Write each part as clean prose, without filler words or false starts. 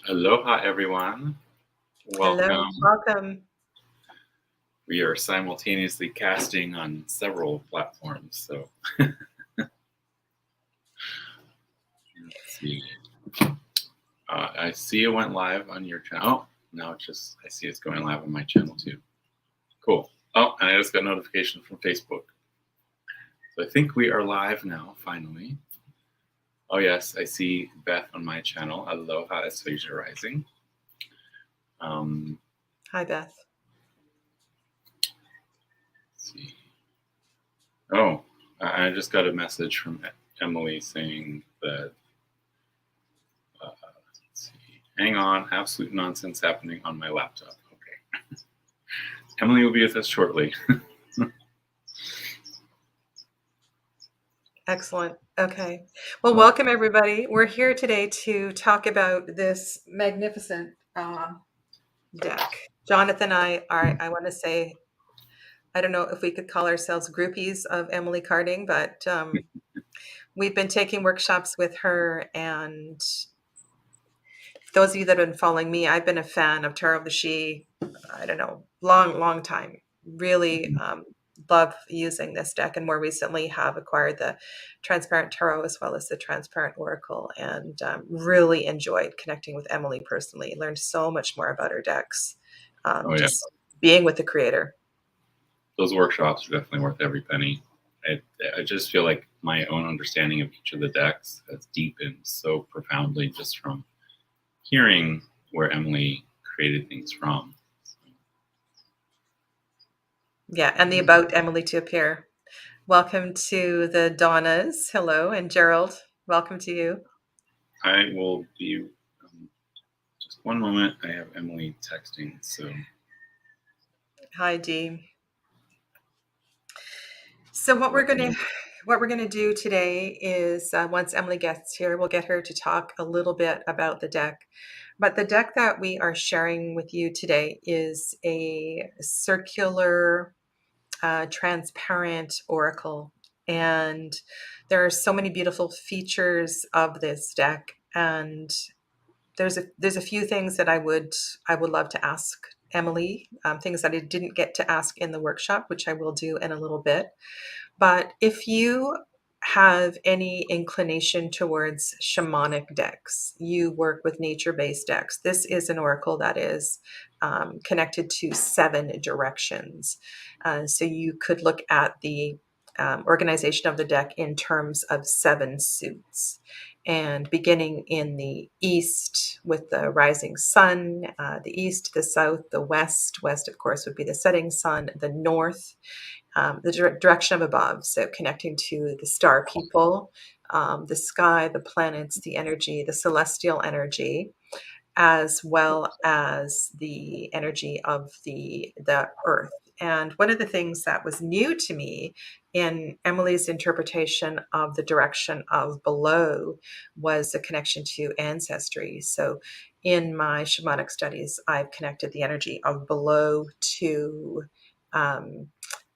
Aloha, everyone. Hello, Welcome. welcome. We are simultaneously casting on several platforms. So let's see. I see it went live on your channel. Oh, now I see it's going live on my channel too. Cool. Oh, and I just got notification from Facebook. So I think we are live now, finally. Oh, yes, I see Beth on my channel. Aloha, Asphasia Rising. Hi, Beth. Let's see. Oh, I just got a message from Emily saying that, let's see, hang on, absolute nonsense happening on my laptop. Okay. Emily will be with us shortly. Excellent. Okay. Well, welcome everybody. We're here today to talk about this magnificent deck. Jonathan and I want to say, I don't know if we could call ourselves groupies of Emily Carding, but we've been taking workshops with her. And those of you that have been following me, I've been a fan of Tarot of the She, I don't know, long time. Really love using this deck, and more recently have acquired the Transparent Tarot as well as the Transparent Oracle, and really enjoyed connecting with Emily personally. Learned so much more about her decks, just being with the creator. Those workshops are definitely worth every penny. I just feel like my own understanding of each of the decks has deepened so profoundly just from hearing where Emily created things from. Yeah, and the About Emily to appear. Welcome to the Donnas. Hello, and Gerald, welcome to you. I will be, just one moment. I have Emily texting, so. Hi, Dee. So what we're gonna do today is once Emily gets here, we'll get her to talk a little bit about the deck. But the deck that we are sharing with you today is a circular, transparent oracle, and there are so many beautiful features of this deck. And there's a few things that I would love to ask Emily, things that I didn't get to ask in the workshop, which I will do in a little bit. But if you have any inclination towards shamanic decks, you work with nature-based decks, this is an oracle that is connected to 7 directions. So you could look at the organization of the deck in terms of 7 suits. And beginning in the east with the rising sun, the east, the south, the west. West, of course, would be the setting sun. The north, the direction of above, so connecting to the star people, the sky, the planets, the energy, the celestial energy, as well as the energy of the earth. And one of the things that was new to me in Emily's interpretation of the direction of below was the connection to ancestry. So in my shamanic studies, I've connected the energy of below to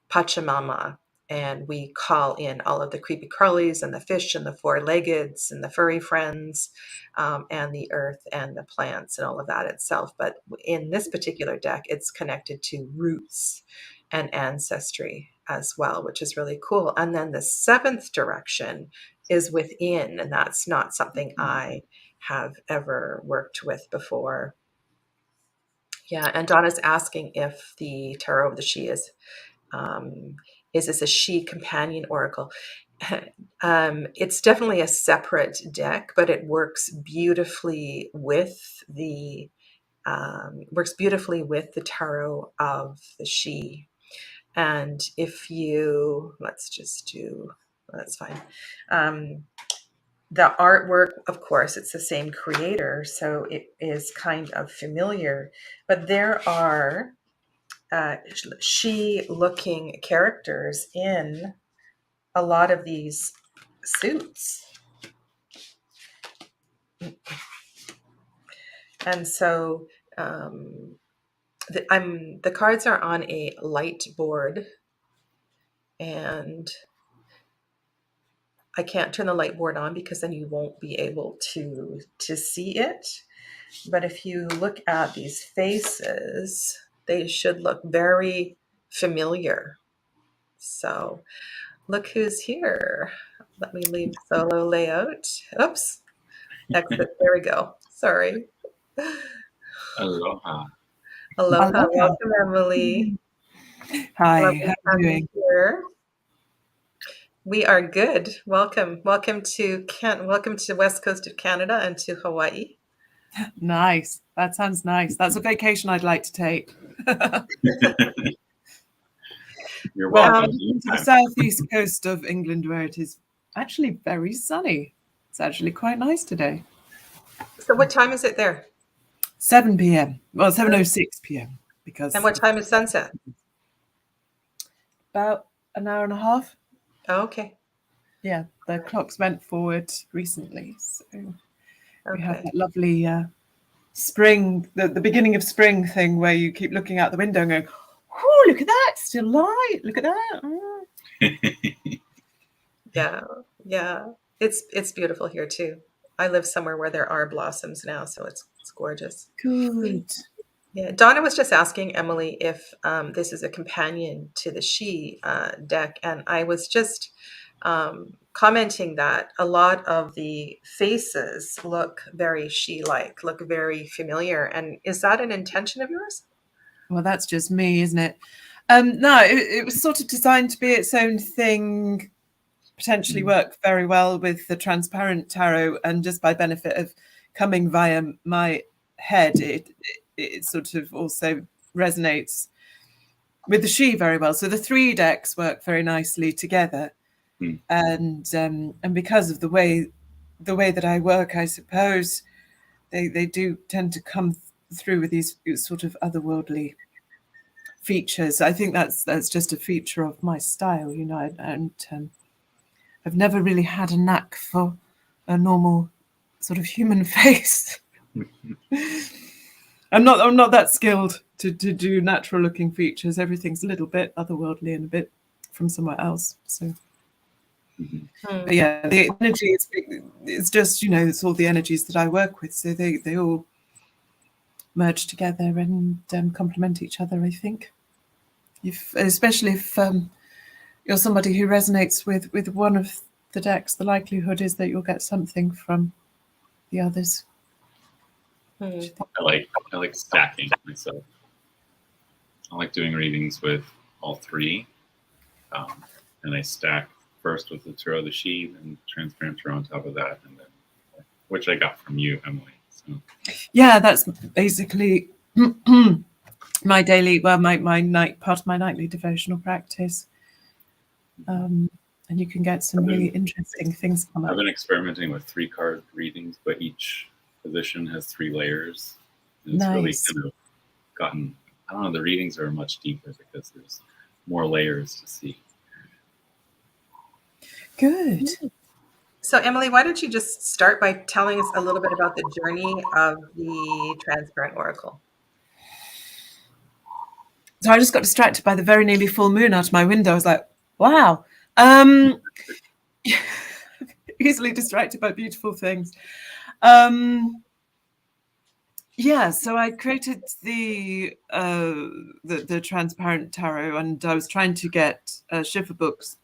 Pachamama, and we call in all of the creepy crawlies and the fish and the 4-leggeds and the furry friends, and the earth and the plants and all of that itself. But in this particular deck, it's connected to roots and ancestry as well, which is really cool. And then the 7th direction is within, and that's not something I have ever worked with before. Yeah, and Donna's asking if the Tarot of the She is this a she companion oracle? It's definitely a separate deck, but it works beautifully with the Tarot of the She. And if you, that's fine. The artwork, of course, it's the same creator, so it is kind of familiar, but there are she-looking characters in a lot of these suits. And so the cards are on a light board, and I can't turn the light board on because then you won't be able to see it. But if you look at these faces, they should look very familiar. So look who's here. Let me leave solo layout. Oops. Exit. There we go. Sorry. Aloha. Aloha. Aloha. Welcome, Emily. Hi, Lovely how to are have you you doing? here. We are good. Welcome. Welcome to West Coast of Canada and to Hawaii. Nice. That sounds nice. That's a vacation I'd like to take. You're Well, welcome. to the southeast coast of England, where it is actually very sunny. It's actually quite nice today. So what time is it there? 7 p.m. Well, 7:06 p.m. because And what time is sunset? about an hour and a half. Oh, okay. Yeah, the clocks went forward recently, so we have Okay. that lovely spring, the beginning of spring thing where you keep looking out the window and going, "Oh, look at that! Still light. Look at that." Yeah. It's beautiful here too. I live somewhere where there are blossoms now, so it's gorgeous. Good. Yeah, Donna was just asking Emily if this is a companion to the She deck, and I was just commenting that a lot of the faces look very She-like, look very familiar. And is that an intention of yours? Well, that's just me, isn't it? No, it was sort of designed to be its own thing, potentially work very well with the transparent tarot, and just by benefit of coming via my head, it sort of also resonates with the She very well. So the 3 decks work very nicely together, and because of the way that I work, I suppose they do tend to come through with these sort of otherworldly features. I think that's just a feature of my style, you know. And I've never really had a knack for a normal sort of human face. I'm not that skilled to do natural looking features. Everything's a little bit otherworldly and a bit from somewhere else. So but yeah, the energy is just, you know, it's all the energies that I work with. So they all merge together and complement each other, I think. Especially if you're somebody who resonates with one of the decks, the likelihood is that you'll get something from the others. I like stacking myself. I like doing readings with all 3, and I stack first with the Tarot of the She and Transparent Tarot on top of that, and then which I got from you, Emily. So. Yeah, that's basically my daily, well, my night part of my nightly devotional practice. And you can get some really interesting things come up. I've been experimenting with 3 card readings, but each position has 3 layers. And it's really kind of gotten, I don't know, the readings are much deeper because there's more layers to see. Good. So Emily, why don't you just start by telling us a little bit about the journey of the Transparent Oracle? So I just got distracted by the very nearly full moon out of my window. I was like, wow. Easily distracted by beautiful things. Yeah, so I created the Transparent Tarot, and I was trying to get Schiffer Books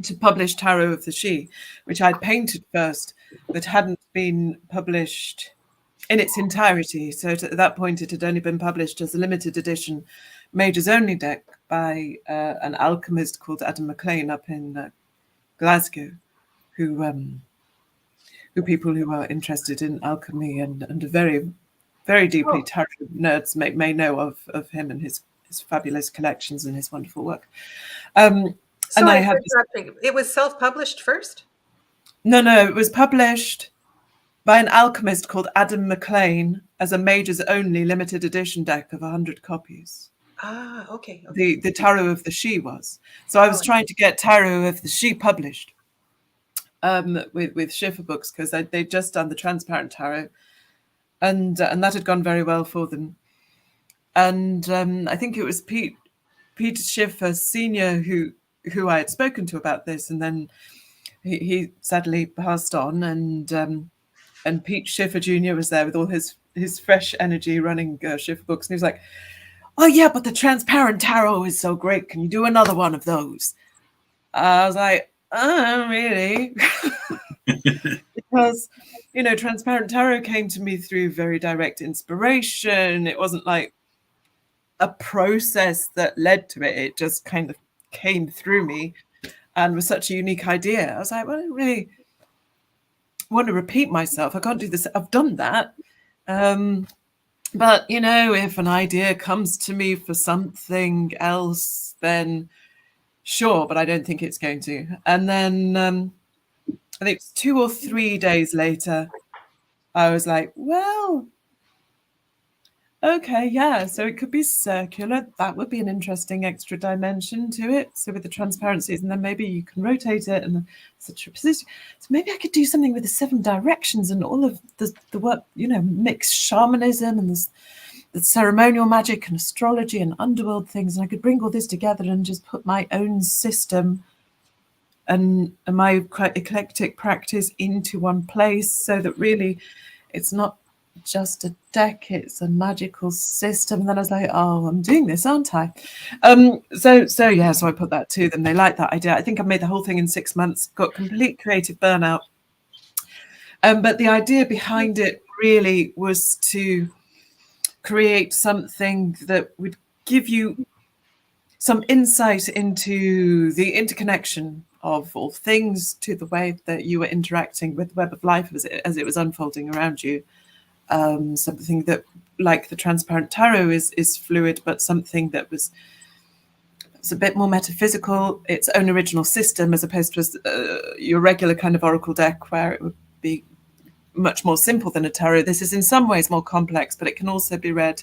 to publish Tarot of the She, which I'd painted first, but hadn't been published in its entirety. So at that point, it had only been published as a limited edition Majors Only deck by an alchemist called Adam McLean up in Glasgow, who people who are interested in alchemy and are very, very deeply tarot nerds may know of him and his fabulous collections and his wonderful work. So it was self-published first? No, it was published by an alchemist called Adam McLean as a Majors Only limited edition deck of 100 copies. Ah, okay. The Tarot of the She was. So I was trying to get Tarot of the She published with Schiffer Books, because they'd just done the Transparent Tarot, and that had gone very well for them. And I think it was Peter Schiffer Senior who I had spoken to about this, and then he sadly passed on, and Pete Schiffer Jr. was there with all his fresh energy running Schiffer books, and he was like, "Oh yeah, but the transparent tarot is so great. Can you do another one of those?" I was like, "Oh, really?" Because, transparent tarot came to me through very direct inspiration. It wasn't like a process that led to it. It just kind of came through me and was such a unique idea. I was like, well, I don't really want to repeat myself. I can't do this. I've done that. But, if an idea comes to me for something else, then sure, but I don't think it's going to. And then I think it's 2 or 3 days later, I was like, well, okay, yeah, so it could be circular. That would be an interesting extra dimension to it. So with the transparencies, and then maybe you can rotate it and such a position. So maybe I could do something with the 7 directions and all of the work, mixed shamanism and the ceremonial magic and astrology and underworld things. And I could bring all this together and just put my own system and my quite eclectic practice into one place, so that really it's not just a deck, it's a magical system. And then I was like, oh, I'm doing this, aren't I? So I put that to them. They liked that idea. I think I made the whole thing in 6 months, got complete creative burnout. But the idea behind it really was to create something that would give you some insight into the interconnection of all things, to the way that you were interacting with the web of life as it was unfolding around you. Something that, like the transparent tarot, is fluid, but something that was a bit more metaphysical, its own original system, as opposed to your regular kind of oracle deck, where it would be much more simple than a tarot. This is in some ways more complex, but it can also be read.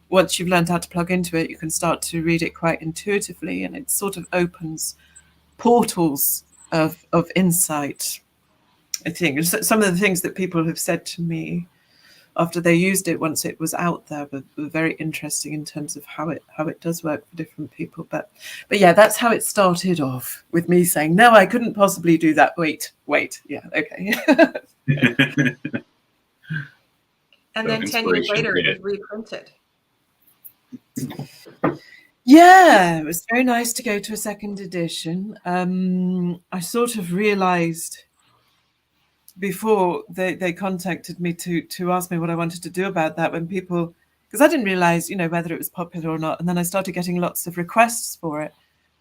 Once you've learned how to plug into it, you can start to read it quite intuitively, and it sort of opens portals of insight, I think. Some of the things that people have said to me after they used it, once it was out there, were very interesting in terms of how it does work for different people. But yeah, that's how it started off, with me saying, no, I couldn't possibly do that. Wait. Yeah, okay. And then 10 years later, it was reprinted. Yeah, it was very nice to go to a second edition. I sort of realized before they contacted me to ask me what I wanted to do about that, when people, because I didn't realize, whether it was popular or not. And then I started getting lots of requests for it.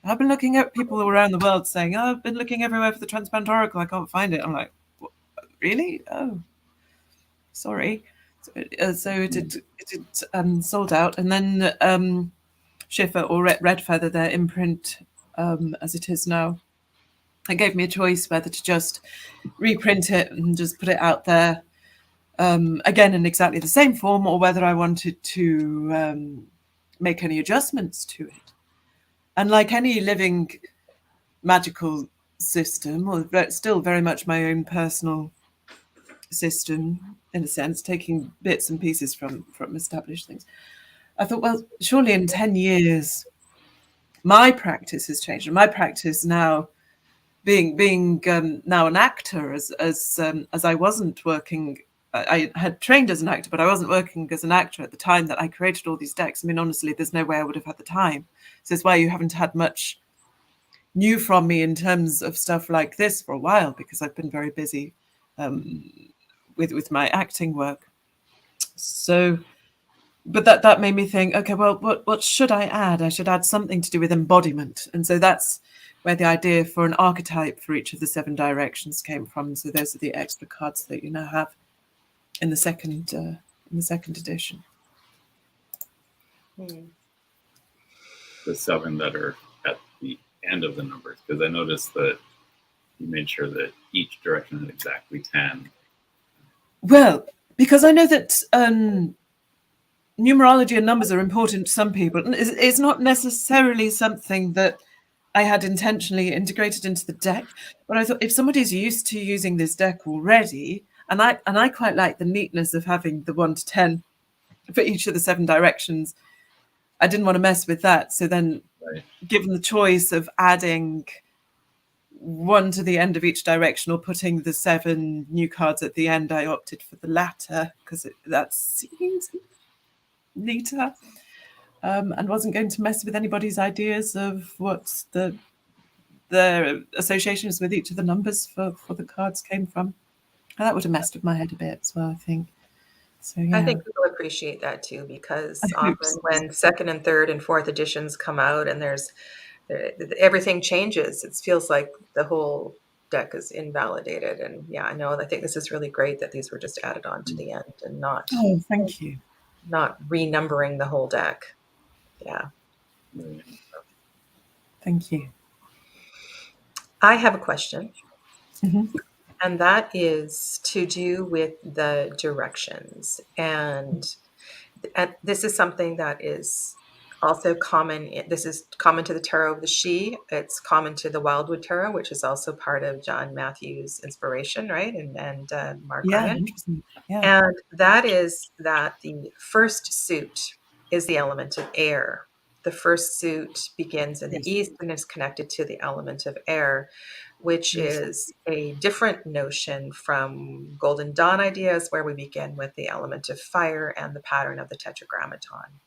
I've been looking at people around the world saying, oh, I've been looking everywhere for the transparent oracle. I can't find it. I'm like, really? Oh, sorry. So it sold out. And then Schiffer or Red Feather, their imprint as it is now, it gave me a choice whether to just reprint it and just put it out there again in exactly the same form, or whether I wanted to make any adjustments to it. And like any living magical system, or still very much my own personal system, in a sense, taking bits and pieces from established things, I thought, well, surely in 10 years, my practice has changed. And my practice now, being now an actor, as I wasn't working, I had trained as an actor, but I wasn't working as an actor at the time that I created all these decks. I mean, honestly, there's no way I would have had the time. So it's why you haven't had much new from me in terms of stuff like this for a while, because I've been very busy with my acting work. So, but that made me think, okay, well, what should I add? I should add something to do with embodiment. And so that's where the idea for an archetype for each of the 7 directions came from. So those are the extra cards that you now have in the second edition. The 7 that are at the end of the numbers, because I noticed that you made sure that each direction had exactly 10. Well, because I know that numerology and numbers are important to some people. It's not necessarily something that I had intentionally integrated into the deck, but I thought if somebody's used to using this deck already, and I quite like the neatness of having the 1 to 10 for each of the 7 directions, I didn't want to mess with that. So then, given the choice of adding one to the end of each direction or putting the 7 new cards at the end, I opted for the latter because that seems neater, and wasn't going to mess with anybody's ideas of what the associations with each of the numbers for the cards came from. And that would have messed with my head a bit as well, I think. So yeah, I think people appreciate that too, because I hope often so. when second and third and fourth editions come out and everything changes, it feels like the whole deck is invalidated. And yeah, I know. I think this is really great that these were just added on to the end and not Oh, thank you. renumbering the whole deck. Yeah. Thank you. I have a question. Mhm. And that is to do with the directions. And this is something that is also common. This is common to the Tarot of the She. It's common to the Wildwood Tarot, which is also part of John Matthews' inspiration, right? And Mark Yeah, Ryan. interesting. Yeah. And that is that the first suit is the element of air. The first suit begins in the Yes. east and is connected to the element of air, which Yes. is a different notion from Golden Dawn ideas, where we begin with the element of fire and the pattern of the tetragrammaton.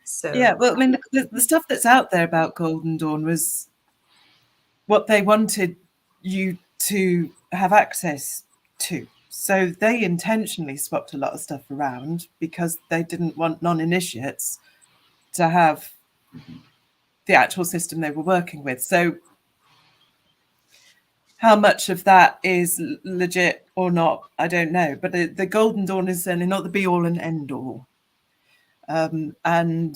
So Yeah, well, I mean, the stuff that's out there about Golden Dawn was what they wanted you to have access to. So they intentionally swapped a lot of stuff around because they didn't want non-initiates to have the actual system they were working with. So how much of that is legit or not, I don't know. But the Golden Dawn is certainly not the be-all and end-all. And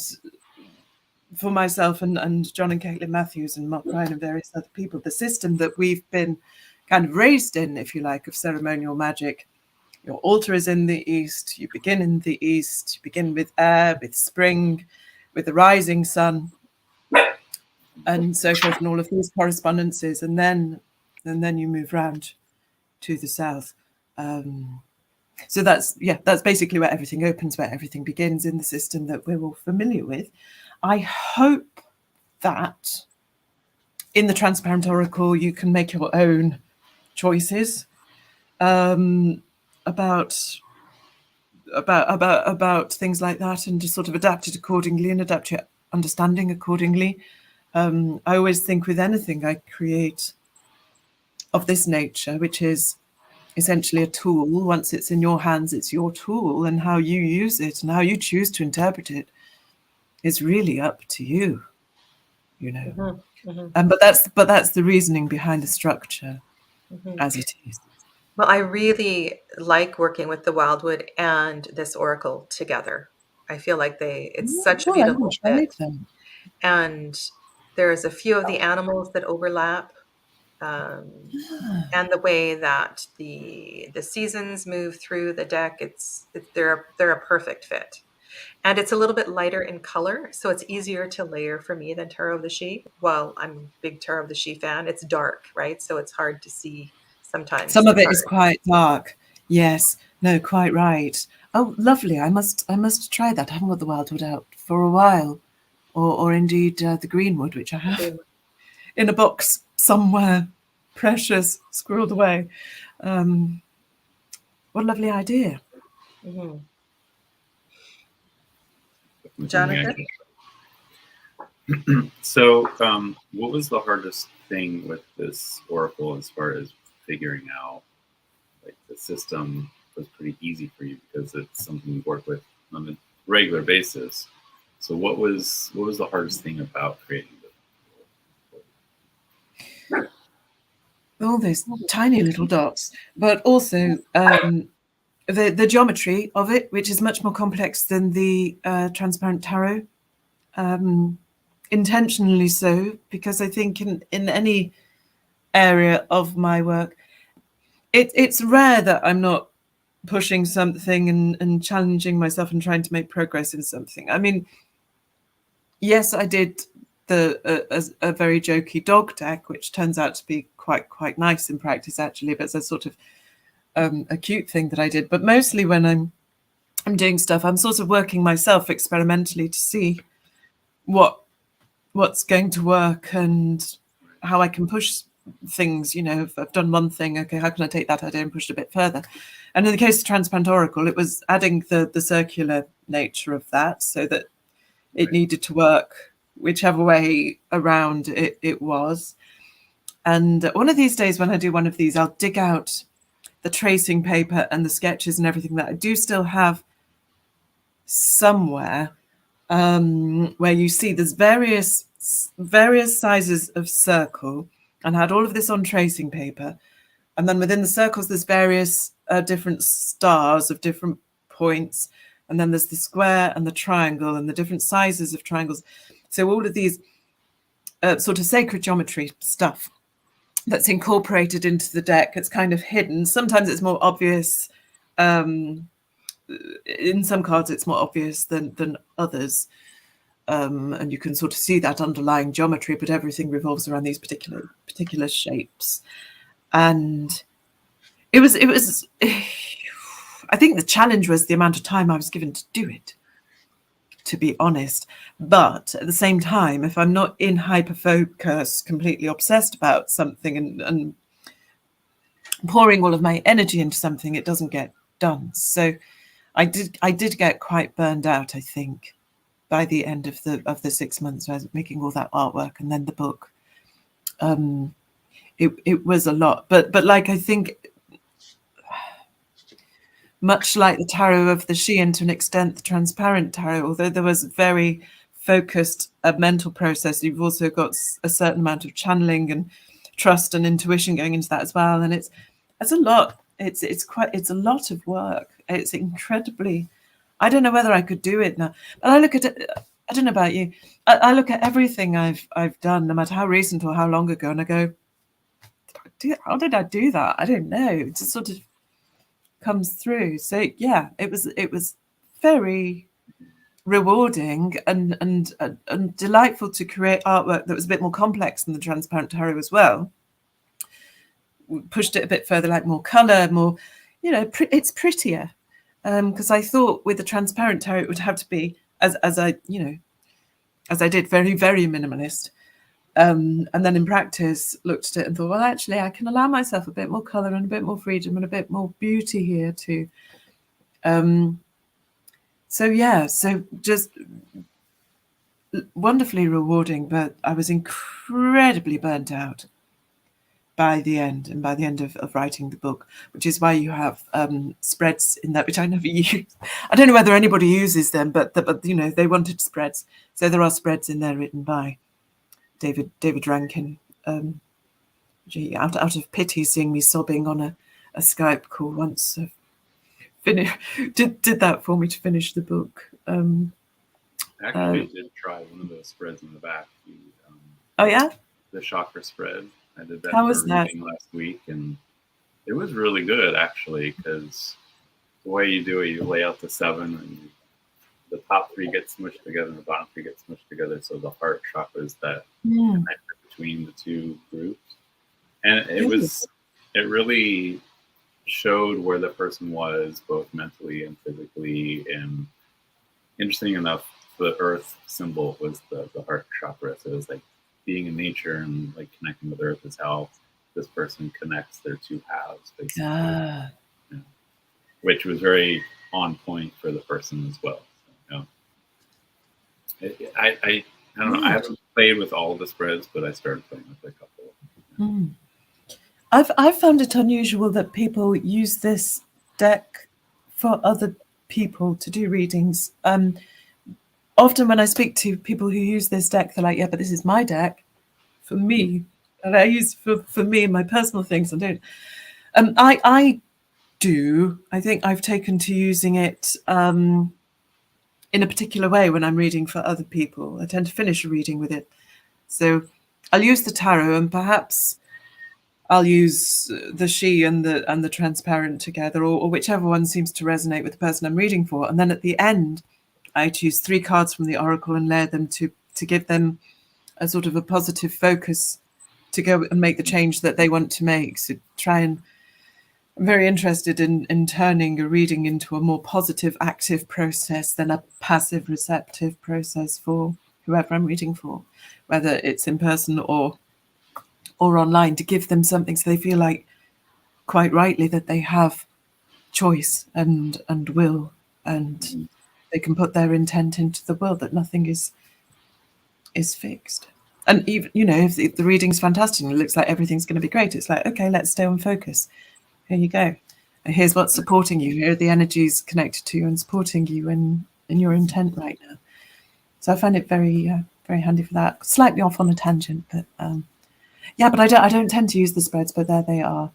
for myself and John and Caitlin Matthews and Mark Ryan and various other people, the system that we've been kind of raised in, if you like, of ceremonial magic, your altar is in the east, you begin in the east, you begin with air, with spring, with the rising sun, and so forth, and all of these correspondences, and then you move round to the south. So that's basically where everything opens, where everything begins in the system that we're all familiar with. I hope that in the Transparent Oracle you can make your own choices about things like that, and just sort of adapt it accordingly and adapt your understanding accordingly. I always think with anything I create of this nature, which is essentially a tool, once it's in your hands, it's your tool, and how you use it and how you choose to interpret it is really up to you, you know. Mm-hmm, mm-hmm. But that's the reasoning behind the structure as it is. Well, I really like working with the Wildwood and this Oracle together. I feel like it's such a beautiful fit. And there's a few of the animals that overlap. And the way that the seasons move through the deck, they're a perfect fit. And it's a little bit lighter in color, so it's easier to layer for me than Tarot of the She. Well, I'm a big Tarot of the She fan. It's dark, right? So it's hard to see sometimes. Some of it is quite dark. Yes. No, quite right. Oh, lovely. I must try that. I haven't got the Wildwood out for a while. Or indeed the Greenwood, which I have in a box somewhere, precious, squirreled away. What a lovely idea. Mm-hmm. Jonathan? So, what was the hardest thing with this Oracle as far as figuring out? Like, the system was pretty easy for you because it's something you work with on a regular basis. So, what was the hardest thing about creating this? All those tiny little dots, but also the geometry of it, which is much more complex than the Transparent Tarot. Intentionally so, because I think in any area of my work, it's rare that I'm not pushing something and challenging myself and trying to make progress in something. I mean, yes, I did a very jokey dog deck, which turns out to be quite nice in practice, actually, but it's a sort of a cute thing that I did. But mostly when I'm doing stuff, I'm sort of working myself experimentally to see what's going to work and how I can push things, if I've done one thing, okay, how can I take that idea and push it a bit further? And in the case of Transparent Oracle, it was adding the circular nature of that, so that it needed to work whichever way around it was. And one of these days when I do one of these, I'll dig out the tracing paper and the sketches and everything that I do still have somewhere, where you see there's various sizes of circle, and I had all of this on tracing paper. And then within the circles, there's various different stars of different points. And then there's the square and the triangle and the different sizes of triangles. So all of these sort of sacred geometry stuff that's incorporated into the deck. It's kind of hidden. Sometimes it's more obvious. In some cards, it's more obvious than others. And you can sort of see that underlying geometry, but everything revolves around these particular shapes. And it was I think the challenge was the amount of time I was given to do it, to be honest. But at the same time, if I'm not in hyperfocus, completely obsessed about something and pouring all of my energy into something, it doesn't get done. So I did get quite burned out, I think, by the end of the 6 months where I was making all that artwork and then the book. It was a lot, but like, I think much like the tarot of the Shi, and to an extent the Transparent Tarot, although there was very focused mental process, you've also got a certain amount of channeling and trust and intuition going into that as well. And it's a lot. It's a lot of work. It's incredibly. I don't know whether I could do it now. But I look at it. I don't know about you. I look at everything I've done, no matter how recent or how long ago, and I go, how did I do that? I don't know. It just sort of comes through. So yeah, it was very rewarding and delightful to create artwork that was a bit more complex than the Transparent Tarot as well. We pushed it a bit further, like more color, more, it's prettier. Because I thought with the Transparent Tarot it would have to be as I did, very, very minimalist. And then in practice looked at it and thought, well, actually I can allow myself a bit more color and a bit more freedom and a bit more beauty here too. So just wonderfully rewarding, but I was incredibly burnt out by the end of writing the book, which is why you have spreads in that, which I never use. I don't know whether anybody uses them, but they wanted spreads, so there are spreads in there written by David Rankin. Out of pity, seeing me sobbing on a Skype call once, did that for me to finish the book. Actually, did try one of those spreads in the back. Oh yeah, the chakra spread. I did that. How was that? Last week, and it was really good actually, because the way you do it, you lay out the 7, and the top 3 get smushed together, and the bottom 3 get smushed together. So the heart chakras that connect between the 2 groups, and it really showed where the person was both mentally and physically. And interesting enough, the earth symbol was the heart chakra. So it was like being in nature and like connecting with earth is how this person connects their 2 halves, basically. Which was very on point for the person as well. So, I don't know. I haven't played with all the spreads, but I started playing with a couple. I've found it unusual that people use this deck for other people to do readings. Often when I speak to people who use this deck, they're like, yeah, but this is my deck for me. And I use for me and my personal things. I don't. I do. I think I've taken to using it in a particular way when I'm reading for other people. I tend to finish a reading with it. So I'll use the tarot, and perhaps I'll use the Shi and the Transparent together, or whichever one seems to resonate with the person I'm reading for. And then at the end, I choose 3 cards from the oracle and layer them to give them a sort of a positive focus to go and make the change that they want to make. So I'm very interested in turning a reading into a more positive, active process than a passive, receptive process for whoever I'm reading for, whether it's in person or or online, to give them something so they feel like, quite rightly, that they have choice and will, and they can put their intent into the world, that nothing is fixed. And even, if the reading's fantastic and it looks like everything's going to be great, it's like, okay, let's stay on focus. Here you go. And here's what's supporting you. Here are the energies connected to you and supporting you in your intent right now. So I find it very, very handy for that. Slightly off on a tangent, but but I don't tend to use the spreads, but there they are.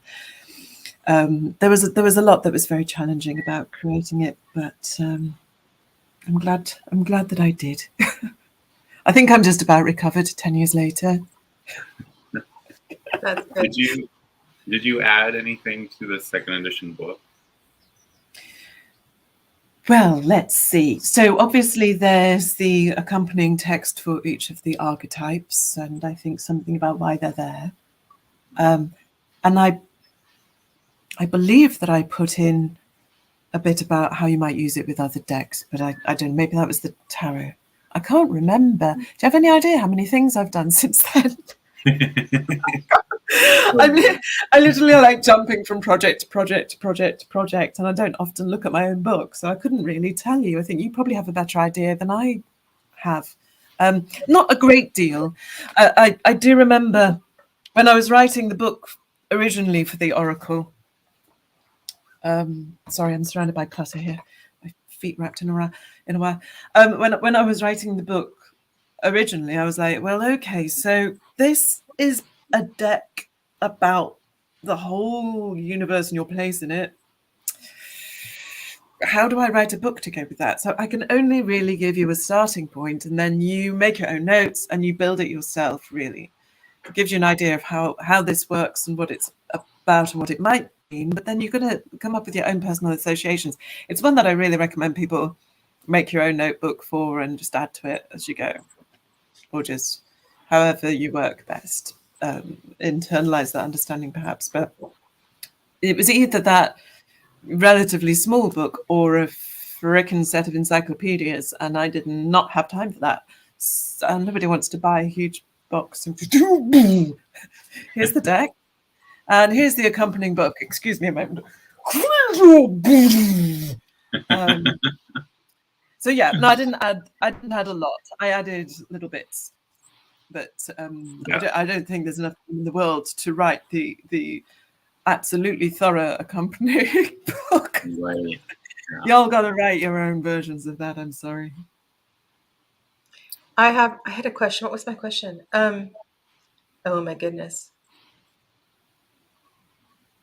There was a lot that was very challenging about creating it, but I'm glad that I did. I think I'm just about recovered 10 years later. That's good. Did you add anything to the second edition book? Well, let's see. So obviously there's the accompanying text for each of the archetypes, and I think something about why they're there. And I believe that I put in a bit about how you might use it with other decks, but I don't know, maybe that was the tarot. I can't remember. Do you have any idea how many things I've done since then? I literally like jumping from project to project to project to project, and I don't often look at my own book, so I couldn't really tell you. I think you probably have a better idea than I have. Not a great deal. I do remember when I was writing the book originally for the Oracle. Sorry, I'm surrounded by clutter here. My feet wrapped in a wire. When I was writing the book originally, I was like, well, okay, so this is a deck about the whole universe and your place in it. How do I write a book to go with that? So I can only really give you a starting point, and then you make your own notes and you build it yourself, really. It gives you an idea of how this works and what it's about and what it might mean, but then you're going to come up with your own personal associations. It's one that I really recommend people make your own notebook for and just add to it as you go, or just however you work best. Internalize that understanding, perhaps. But it was either that relatively small book or a frickin' set of encyclopedias, and I did not have time for that. So nobody wants to buy a huge box and here's the deck, and here's the accompanying book. Excuse me a moment. So yeah, no, I didn't add a lot. I added little bits, but I don't think there's enough in the world to write the absolutely thorough accompanying book. Right. Yeah. Y'all got to write your own versions of that. I'm sorry. I had a question. What was my question? Oh my goodness.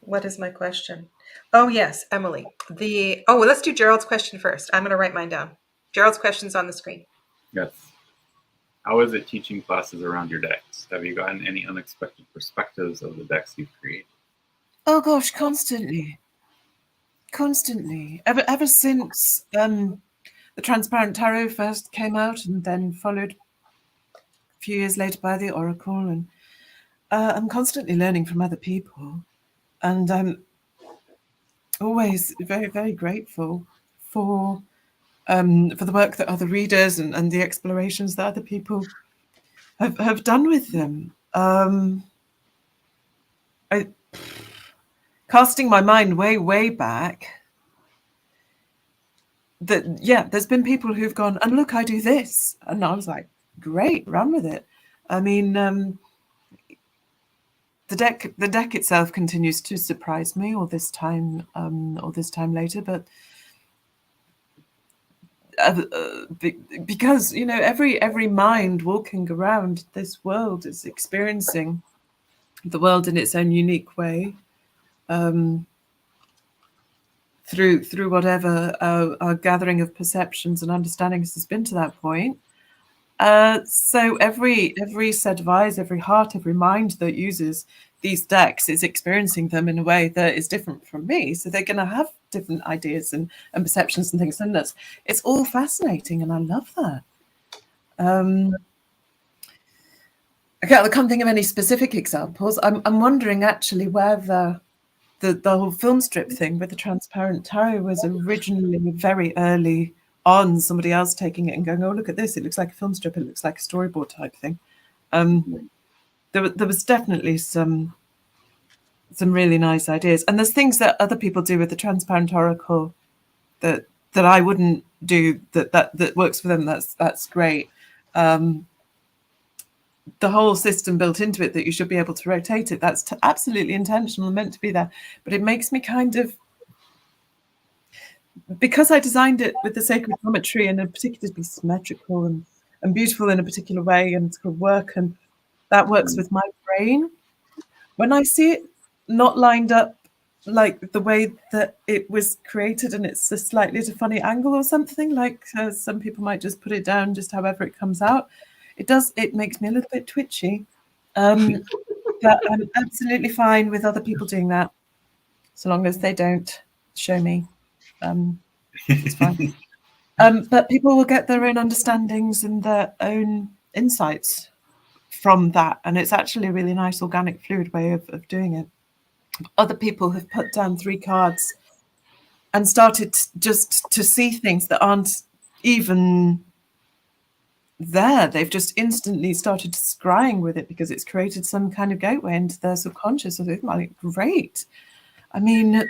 What is my question? Oh yes, Emily. Let's do Gerald's question first. I'm going to write mine down. Gerald's question's on the screen. Yes. How is it teaching classes around your decks? Have you gotten any unexpected perspectives of the decks you've created? Oh gosh, constantly. Ever since the Transparent Tarot first came out, and then followed a few years later by the Oracle, and I'm constantly learning from other people, and I'm always very, very grateful for the work that other readers and the explorations that other people have done with them. Casting my mind way back, there's been people who've gone, and look, I do this, and I was like, great, run with it. I mean, the deck itself continues to surprise me all this time later, but because every mind walking around this world is experiencing the world in its own unique way, through whatever our gathering of perceptions and understandings has been to that point. So every set of eyes, every heart, every mind that uses these decks is experiencing them in a way that is different from me. So they're going to have different ideas and perceptions and things. And it's all fascinating, and I love that. I can't think of any specific examples. I'm wondering actually whether the whole film strip thing with the Transparent Tarot was originally very early on somebody else taking it and going, oh, look at this, it looks like a film strip, it looks like a storyboard type thing. there was definitely some really nice ideas, and there's things that other people do with the transparent oracle that I wouldn't do that works for them. That's great. The whole system built into it that you should be able to rotate it, that's absolutely intentional and meant to be there. But it makes me kind of, because I designed it with the sacred geometry and in particular to be symmetrical and beautiful in a particular way and sort of work, and that works with my brain. When I see it not lined up like the way that it was created and it's a slightly at a funny angle or something, like some people might just put it down just however it comes out, it makes me a little bit twitchy. But I'm absolutely fine with other people doing that, so long as they don't show me. It's fine. But people will get their own understandings and their own insights from that, and it's actually a really nice organic fluid way of doing it. Other people have put down 3 cards and started just to see things that aren't even there. They've just instantly started scrying with it because it's created some kind of gateway into their subconscious. So they're like, great. I mean,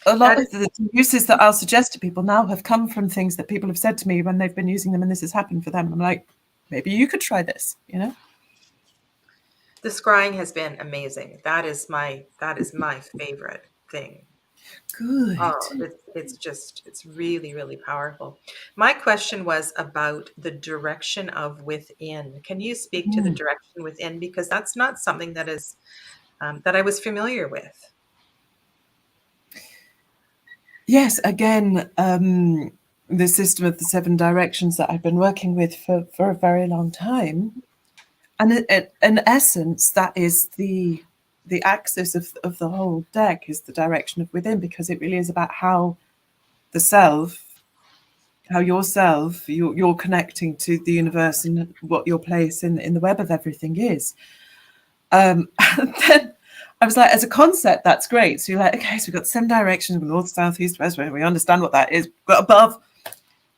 a lot of the uses that I'll suggest to people now have come from things that people have said to me when they've been using them and this has happened for them. I'm like, maybe you could try this, you know? The scrying has been amazing. That is my favorite thing. Good. Oh, it's really, really powerful. My question was about the direction of within. Can you speak to the direction within? Because that's not something that is that I was familiar with. Yes, again, the system of the 7 directions that I've been working with for a very long time. And in essence, that is the axis of the whole deck, is the direction of within, because it really is about how the self, how yourself, you're connecting to the universe and what your place in the web of everything is. And then I was like, as a concept, that's great. So you're like, okay, so we've got 7 directions, north, south, east, west, we understand what that is. We've got above,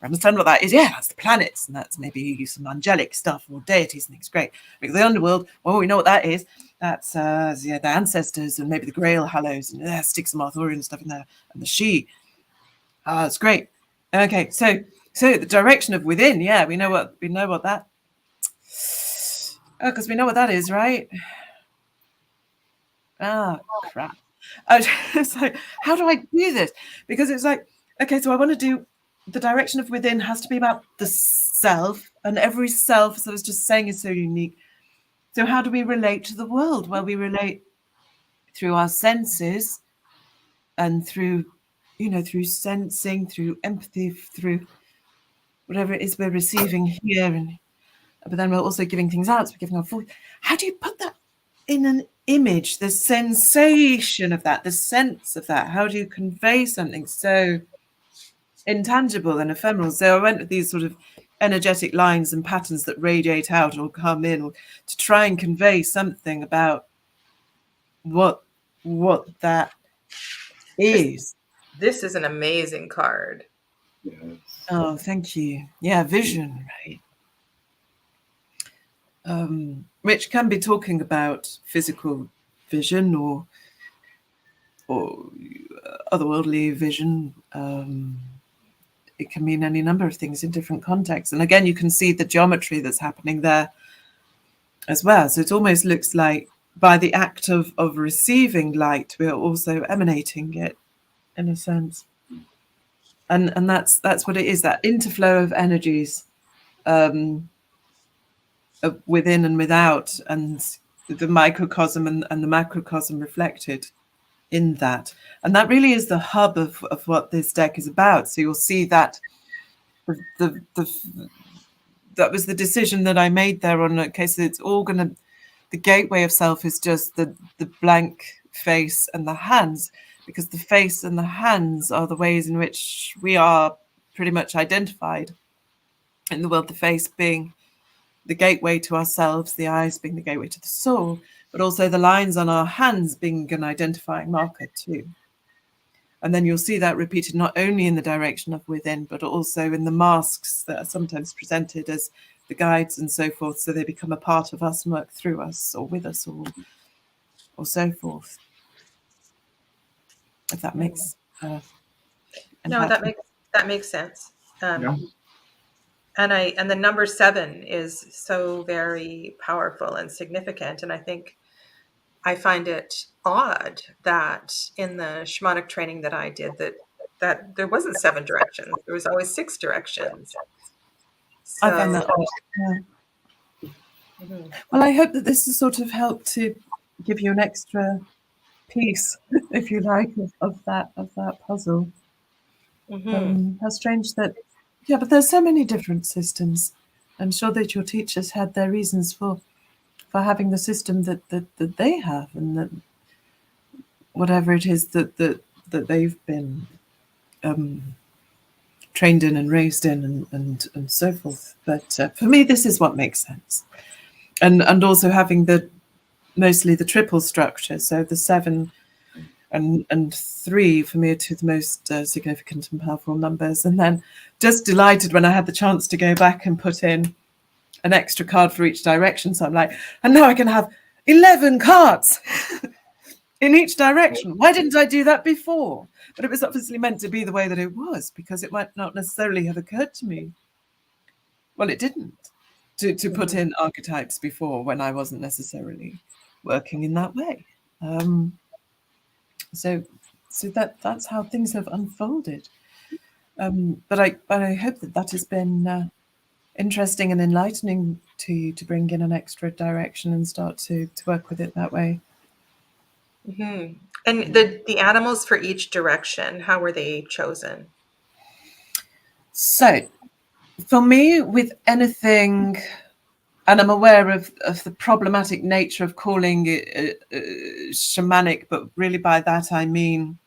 we understand what that is. Yeah, that's the planets, and that's maybe some angelic stuff or deities and things. Great. We've got the underworld. Well, we know what that is. That's the ancestors and maybe the Grail Hallows and Styx and Arthurian stuff in there, and the She. It's great. Okay, so the direction of within. Yeah, we know what that. Oh, because we know what that is, right? Crap. It's like, how do I do this? Because it's like, okay, so I want to do the direction of within has to be about the self, and every self, as I was just saying, is so unique. So how do we relate to the world? Well, we relate through our senses and through sensing, through empathy, through whatever it is we're receiving here. But then we're also giving things out. So we're giving our voice. How do you put that in an image? The sensation of that, the sense of that. How do you convey something so intangible and ephemeral? So I went with these sort of energetic lines and patterns that radiate out or come in, or to try and convey something about what that is. This is an amazing card. Yes. Oh, thank you. Yeah, vision, right? Which can be talking about physical vision or otherworldly vision. It can mean any number of things in different contexts. And again, you can see the geometry that's happening there as well. So it almost looks like by the act of receiving light, we are also emanating it in a sense. And that's what it is, that interflow of energies of within and without, and the microcosm and the macrocosm reflected in that. And that really is the hub of what this deck is about. So you'll see that that was the decision that I made there on, okay, so it's all going to, the gateway of self is just the blank face and the hands, because the face and the hands are the ways in which we are pretty much identified in the world, the face being the gateway to ourselves, the eyes being the gateway to the soul, but also the lines on our hands being an identifying marker too. And then you'll see that repeated not only in the direction of within, but also in the masks that are sometimes presented as the guides and so forth, so they become a part of us and work through us or with us or so forth. If that makes No, impact. that makes sense. Yeah. And the number 7 is so very powerful and significant. And I think I find it odd that in the shamanic training that I did, that there wasn't 7 directions. There was always 6 directions. So, I find that odd. Yeah. mhm. Well, I hope that this has sort of helped to give you an extra piece, if you like, of that puzzle. How strange that, yeah, but there's so many different systems. I'm sure that your teachers had their reasons for having the system that they have, and that whatever it is that they've been trained in and raised in and so forth. But for me, this is what makes sense. And also having mostly the triple structure, so the 7 and 3 for me are two of the most significant and powerful numbers. And then just delighted when I had the chance to go back and put in an extra card for each direction. So I'm like, and now I can have 11 cards in each direction. Why didn't I do that before? But it was obviously meant to be the way that it was, because it might not necessarily have occurred to me. Well, it didn't to put in archetypes before, when I wasn't necessarily working in that way. So that's how things have unfolded. But I hope that has been interesting and enlightening to you, to bring in an extra direction and start to work with it that way. And the animals for each direction, how were they chosen? So for me, with anything, and I'm aware of the problematic nature of calling it shamanic, but really by that I mean,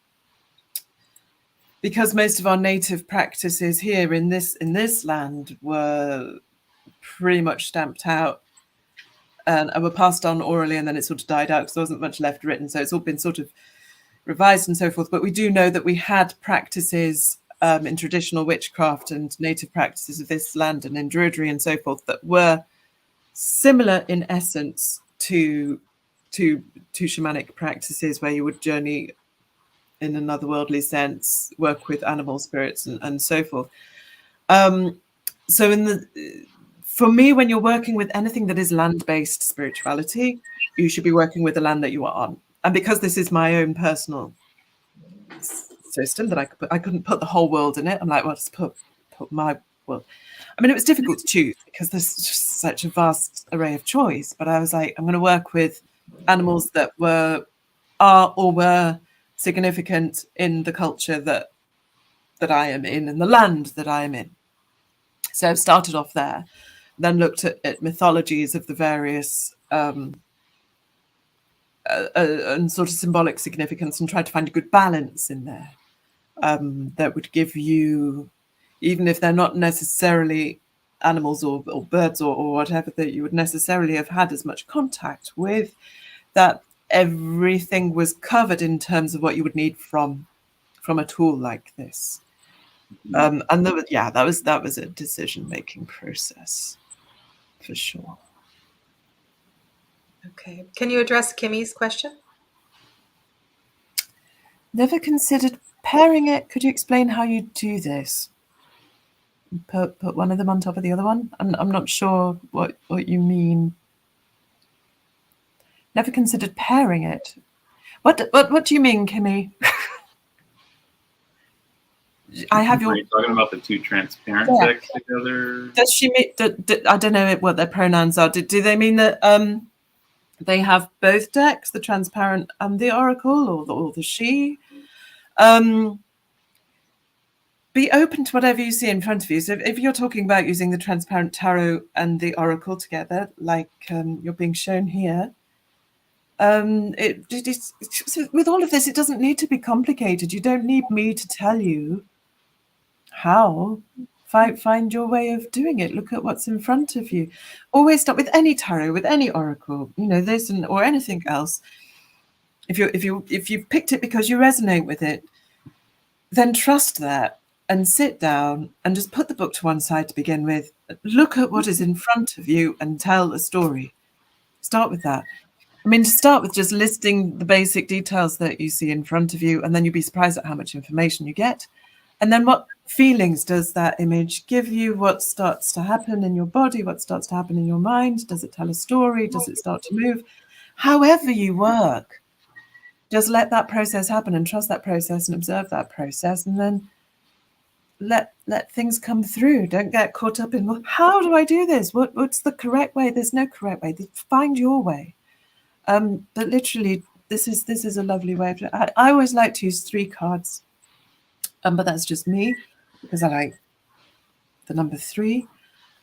because most of our native practices here in this land were pretty much stamped out and were passed on orally, and then it sort of died out because there wasn't much left written. So it's all been sort of revised and so forth. But we do know that we had practices in traditional witchcraft and native practices of this land and in Druidry and so forth that were similar in essence to shamanic practices, where you would journey in another worldly sense, work with animal spirits and so forth. So for me, when you're working with anything that is land-based spirituality, you should be working with the land that you are on. And because this is my own personal system that I couldn't put the whole world in it. I'm like, well, just put my world. I mean, it was difficult to choose because there's just such a vast array of choice. But I was like, I'm going to work with animals that are or were significant in the culture that I am in and the land that I am in. So I've started off there, then looked at mythologies of the various and sort of symbolic significance, and tried to find a good balance in there that would give you, even if they're not necessarily animals or birds or whatever that you would necessarily have had as much contact with, that everything was covered in terms of what you would need from a tool like this. And that was a decision-making process for sure. Okay. Can you address Kimmy's question? Never considered pairing it. Could you explain how you do this? Put one of them on top of the other one? I'm not sure what you mean. Never considered pairing it. What do you mean, Kimmy? I have your. Are you talking about the two transparent decks together? Does she mean? I don't know what their pronouns are. Do they mean that they have both decks, the transparent and the oracle, or the she? Be open to whatever you see in front of you. So if you're talking about using the transparent tarot and the oracle together, like you're being shown here, with all of this, it doesn't need to be complicated. You don't need me to tell you how. Find your way of doing it. Look at what's in front of you. Always start with any tarot, with any oracle, this or anything else. If you've picked it because you resonate with it, then trust that and sit down and just put the book to one side to begin with. Look at what is in front of you and tell a story. Start with that. I mean, start with just listing the basic details that you see in front of you, and then you'll be surprised at how much information you get. And then what feelings does that image give you? What starts to happen in your body? What starts to happen in your mind? Does it tell a story? Does it start to move? However you work, just let that process happen and trust that process and observe that process, and then let things come through. Don't get caught up in, well, how do I do this? What's the correct way? There's no correct way. Find your way. But literally, this is a lovely way of doing it. I always like to use 3 cards, but that's just me because I like the number 3.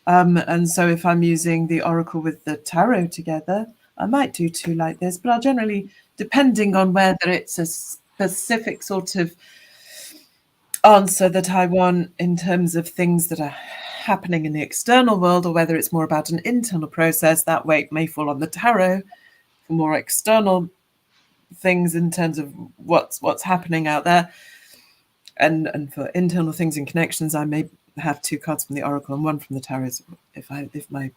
And so if I'm using the oracle with the tarot together, I might do 2 like this, but I'll generally, depending on whether it's a specific sort of answer that I want in terms of things that are happening in the external world, or whether it's more about an internal process, that weight may fall on the tarot. For more external things in terms of what's happening out there, and for internal things and connections, I may have 2 cards from the oracle and 1 from the tarot if my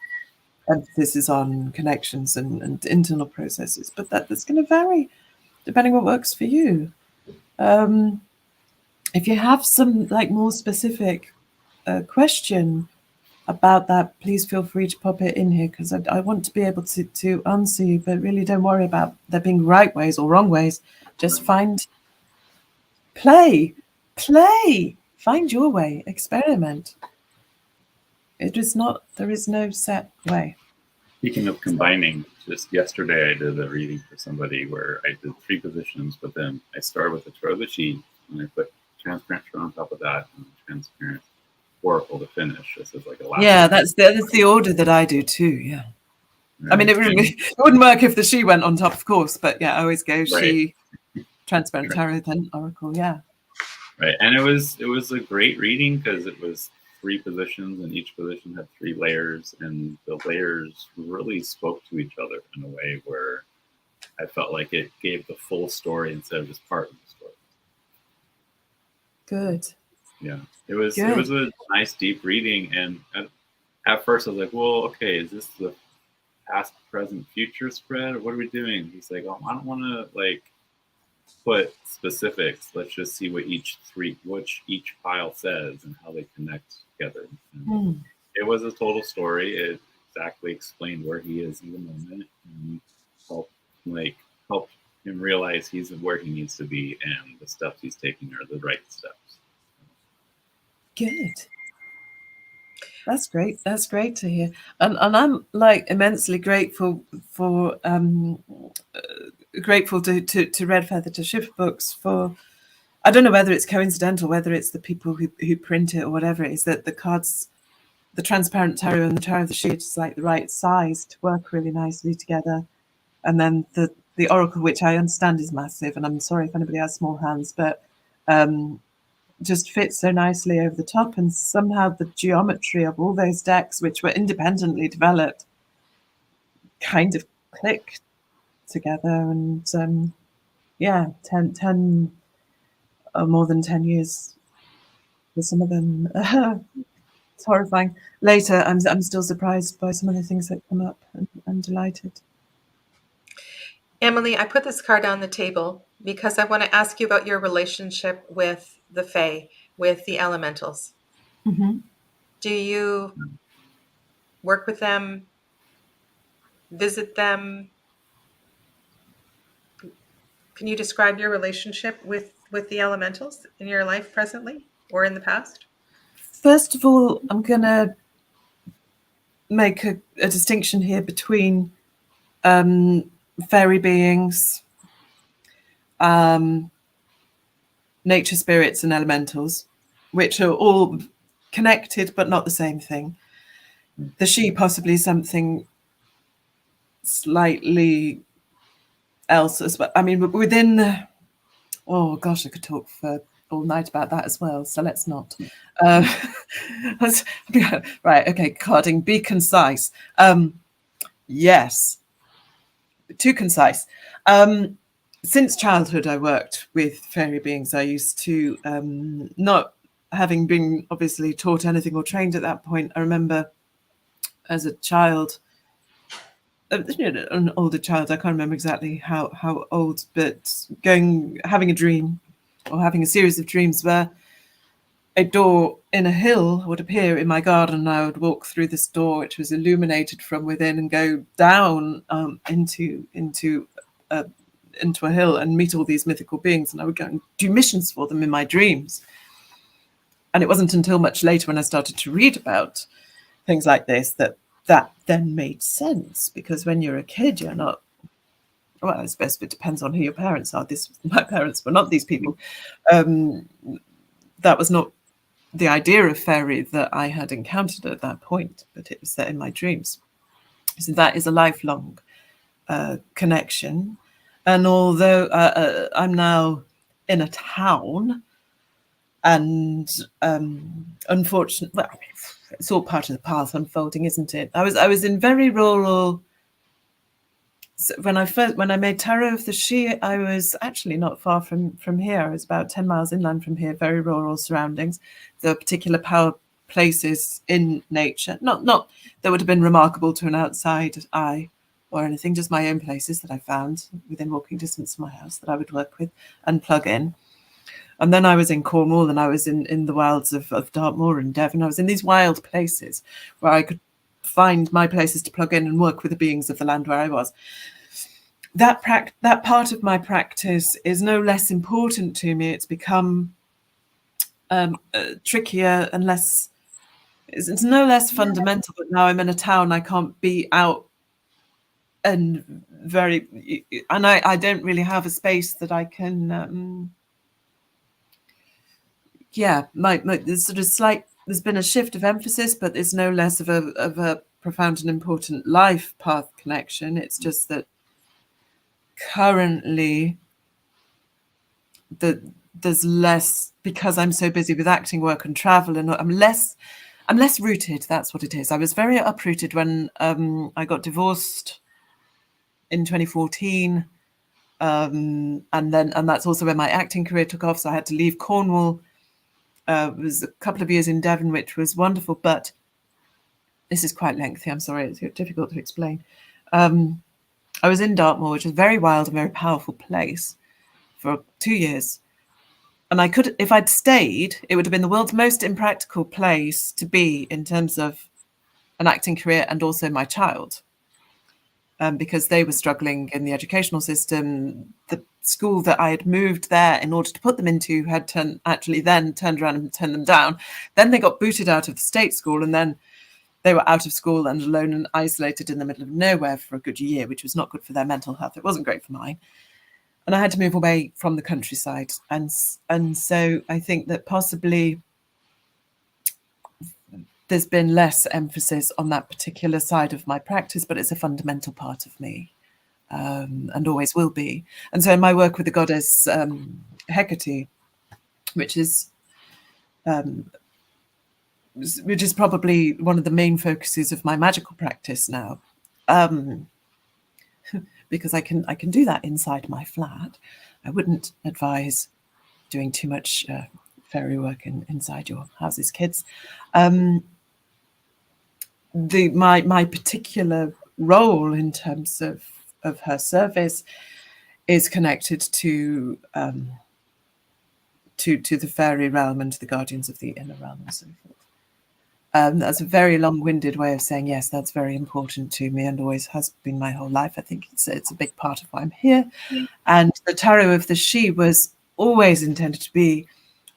emphasis is on connections and internal processes. But that's going to vary depending what works for you. If you have some like more specific question about that, please feel free to pop it in here, because I want to be able to answer you, but really don't worry about there being right ways or wrong ways. Just find, play, find your way, experiment. There is no set way. Speaking of combining, just yesterday I did a reading for somebody where I did 3 positions, but then I started with the Tarot of the Chi, and I put transparent tarot on top of that, and transparent oracle to finish. This is like a last. Yeah, that's the order that I do too. Yeah. Right. I mean, it wouldn't work if the She went on top, of course, but yeah, I always go She, transparent tarot, then oracle. Yeah. Right, and it was a great reading because it was 3 positions, and each position had 3 layers, and the layers really spoke to each other in a way where I felt like it gave the full story instead of just part of the story. Good. Yeah, it was a nice deep reading, and at first I was like, well, okay, is this the past, present, future spread, or what are we doing? He's like, oh, I don't want to like put specifics. Let's just see what each pile says and how they connect together. It was a total story. It exactly explained where he is in the moment, and helped him realize he's where he needs to be, and the steps he's taking are the right steps. Good. That's great. That's great to hear. And I'm like immensely grateful for grateful to Red Feather, to Shift Books for, I don't know whether it's coincidental, whether it's the people who print it or whatever it is, that the cards, the transparent tarot and the tarot of the sheet is like the right size to work really nicely together. And then the oracle, which I understand is massive, and I'm sorry if anybody has small hands, but just fits so nicely over the top, and somehow the geometry of all those decks, which were independently developed, kind of click together. And 10 or more than 10 years for some of them. It's horrifying. Later, I'm still surprised by some of the things that come up, and I'm delighted. Emily, I put this card on the table because I want to ask you about your relationship with the Fae, with the elementals. Mm-hmm. Do you work with them, visit them? Can you describe your relationship with the elementals in your life presently or in the past? First of all, I'm going to make a distinction here between fairy beings, nature spirits, and elementals, which are all connected but not the same thing. The She possibly something slightly else as well. I mean, within oh gosh, I could talk for all night about that as well, so let's not. Right, okay, carding, be concise. Yes, too concise. Since childhood, I worked with fairy beings. I used to not having been obviously taught anything or trained at that point, I remember as a child, an older child, I can't remember exactly how old, but having a dream or having a series of dreams where a door in a hill would appear in my garden, and I would walk through this door, which was illuminated from within, and go down into a hill and meet all these mythical beings, and I would go and do missions for them in my dreams. And it wasn't until much later, when I started to read about things like this, that then made sense. Because when you're a kid, you're not, well, I suppose it depends on who your parents are. My parents were not these people. That was not the idea of fairy that I had encountered at that point, but it was there in my dreams. So that is a lifelong connection. And although I'm now in a town, and unfortunately, well, I mean, it's all part of the path unfolding, isn't it? I was in very rural. So when I made Tarot of the She, I was actually not far from here. I was about 10 miles inland from here, very rural surroundings. There were particular power places in nature, not that would have been remarkable to an outside eye or anything, just my own places that I found within walking distance of my house that I would work with and plug in. And then I was in Cornwall, and I was in the wilds of Dartmoor and Devon. I was in these wild places where I could find my places to plug in and work with the beings of the land where I was. That part of my practice is no less important to me. It's become trickier and less. It's no less fundamental. But now I'm in a town, I can't be out and I don't really have a space that I can. There's sort of there's been a shift of emphasis, but there's no less of a profound and important life path connection. It's just that currently there's less, because I'm so busy with acting work and travel, and I'm less rooted. That's what it is. I was very uprooted when I got divorced in 2014, and that's also when my acting career took off. So I had to leave Cornwall. It was a couple of years in Devon, which was wonderful, but this is quite lengthy. I'm sorry, it's difficult to explain. I was in Dartmoor, which is a very wild and very powerful place, for 2 years. And I could, if I'd stayed, it would have been the world's most impractical place to be in terms of an acting career and also my child. Because they were struggling in the educational system. The school that I had moved there in order to put them into had turned around and turned them down. Then they got booted out of the state school, and then they were out of school and alone and isolated in the middle of nowhere for a good year, which was not good for their mental health. It wasn't great for mine. And I had to move away from the countryside. And so I think that possibly there's been less emphasis on that particular side of my practice, but it's a fundamental part of me, and always will be. And so in my work with the goddess Hecate, which is probably one of the main focuses of my magical practice now, because I can do that inside my flat. I wouldn't advise doing too much fairy work inside your houses, kids. My particular role in terms of her service is connected to the fairy realm and to the guardians of the inner realm and so forth. That's a very long-winded way of saying, yes, that's very important to me and always has been my whole life. I think it's a big part of why I'm here. Yeah. And the Tarot of the She was always intended to be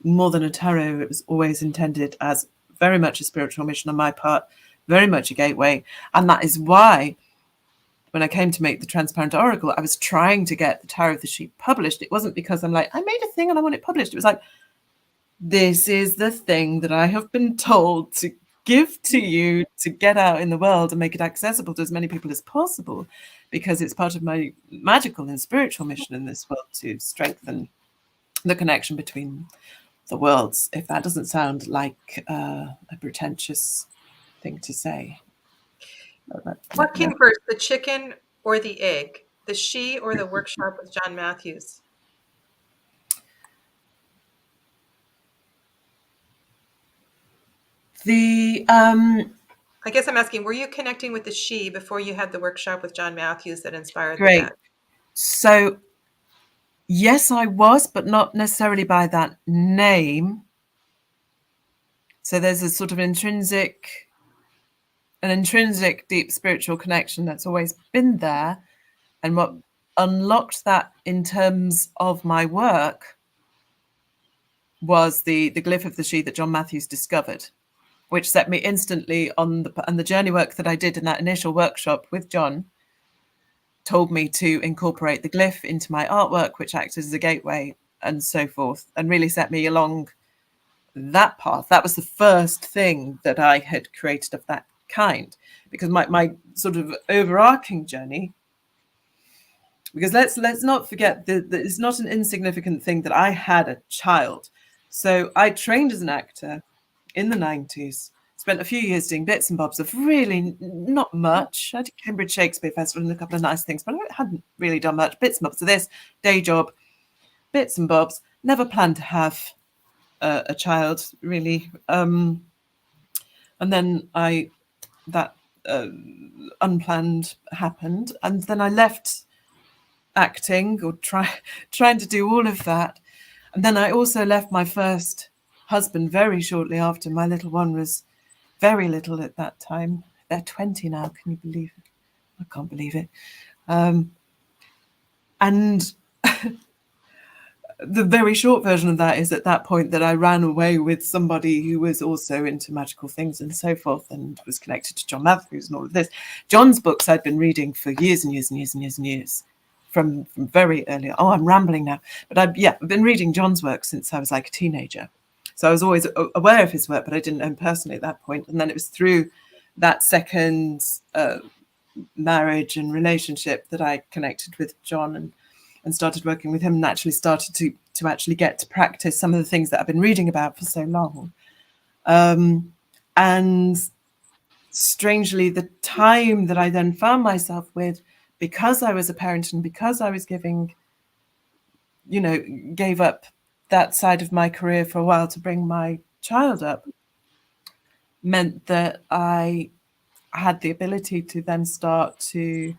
more than a tarot. It was always intended as very much a spiritual mission on my part, very much a gateway. And that is why when I came to make the Transparent Oracle, I was trying to get the Tarot of the She published. It wasn't because I'm like, I made a thing and I want it published. It was like, this is the thing that I have been told to give to you to get out in the world and make it accessible to as many people as possible, because it's part of my magical and spiritual mission in this world to strengthen the connection between the worlds. If that doesn't sound like a pretentious thing to say. What came first, the chicken or the egg? The She or the workshop with John Matthews? I guess I'm asking, were you connecting with the she before you had the workshop with John Matthews that inspired the Great. deck? So yes, I was, but not necessarily by that name. So there's a sort of intrinsic deep spiritual connection that's always been there. And what unlocked that in terms of my work was the glyph of the she that John Matthews discovered, which set me instantly on the journey work that I did in that initial workshop with John told me to incorporate the glyph into my artwork, which acted as a gateway and so forth, and really set me along that path. That was the first thing that I had created of that kind, because my sort of overarching journey, because let's not forget that it's not an insignificant thing that I had a child. So I trained as an actor in the 90s, spent a few years doing bits and bobs of really not much. I did Cambridge Shakespeare Festival and a couple of nice things, but I hadn't really done much. Bits and bobs of this, day job, bits and bobs. Never planned to have a child, really. And then that unplanned happened. And then I left acting or trying to do all of that. And then I also left my first husband very shortly after. My little one was very little at that time. They're 20 now. Can you believe it? I can't believe it. And the very short version of that is at that point that I ran away with somebody who was also into magical things and so forth, and was connected to John Matthews and all of this. John's books I'd been reading for years and years and years and years and years. From very early. Oh, I'm rambling now. But I've been reading John's work since I was like a teenager. So I was always aware of his work, but I didn't know him personally at that point. And then it was through that second marriage and relationship that I connected with John and started working with him, and actually started to actually get to practice some of the things that I've been reading about for so long. And strangely, the time that I then found myself with, because I was a parent and because I was gave up that side of my career for a while to bring my child up, meant that I had the ability to then start to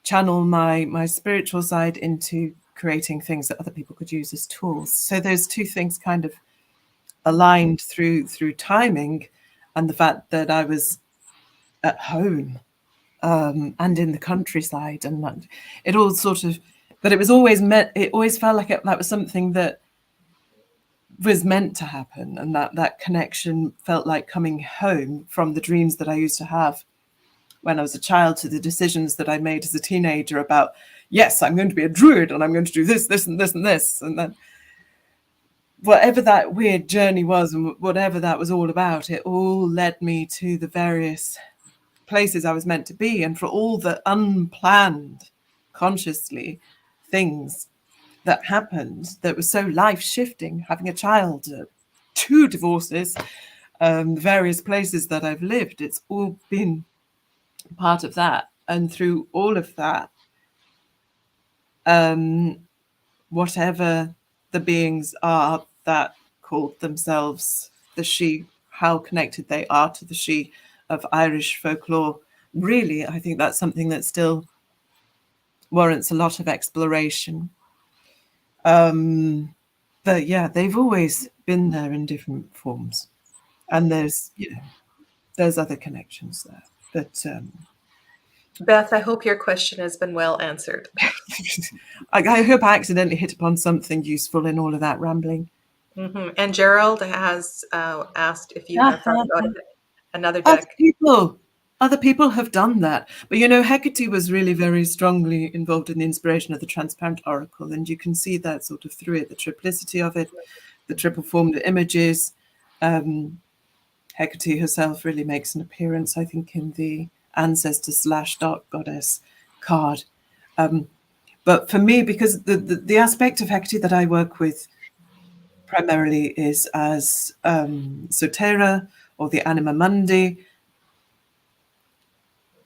channel my spiritual side into creating things that other people could use as tools. So those two things kind of aligned through timing, and the fact that I was at home and in the countryside, and it all sort of, but it was always meant, it always felt like that was something that was meant to happen, and that connection felt like coming home from the dreams that I used to have when I was a child to the decisions that I made as a teenager about, yes, I'm going to be a druid and I'm going to do this, this and this and this. And then whatever that weird journey was and whatever that was all about, it all led me to the various places I was meant to be, and for all the unplanned, consciously, things that happened that was so life-shifting, having a child, 2 divorces, various places that I've lived, it's all been part of that. And through all of that, whatever the beings are that called themselves the she, how connected they are to the she of Irish folklore, really, I think that's something that still warrants a lot of exploration. But yeah, they've always been there in different forms, and there's other connections there. But Beth, I hope your question has been well answered. I hope I accidentally hit upon something useful in all of that rambling. Mm-hmm. And Gerald has asked if you have thought about another deck. Other people have done that. But Hecate was really very strongly involved in the inspiration of the transparent oracle, and you can see that sort of through it, the triplicity of it, the triple formed images. Hecate herself really makes an appearance, I think, in the Ancestor/Dark Goddess card. But for me, because the aspect of Hecate that I work with primarily is as Sotera, or the Anima Mundi,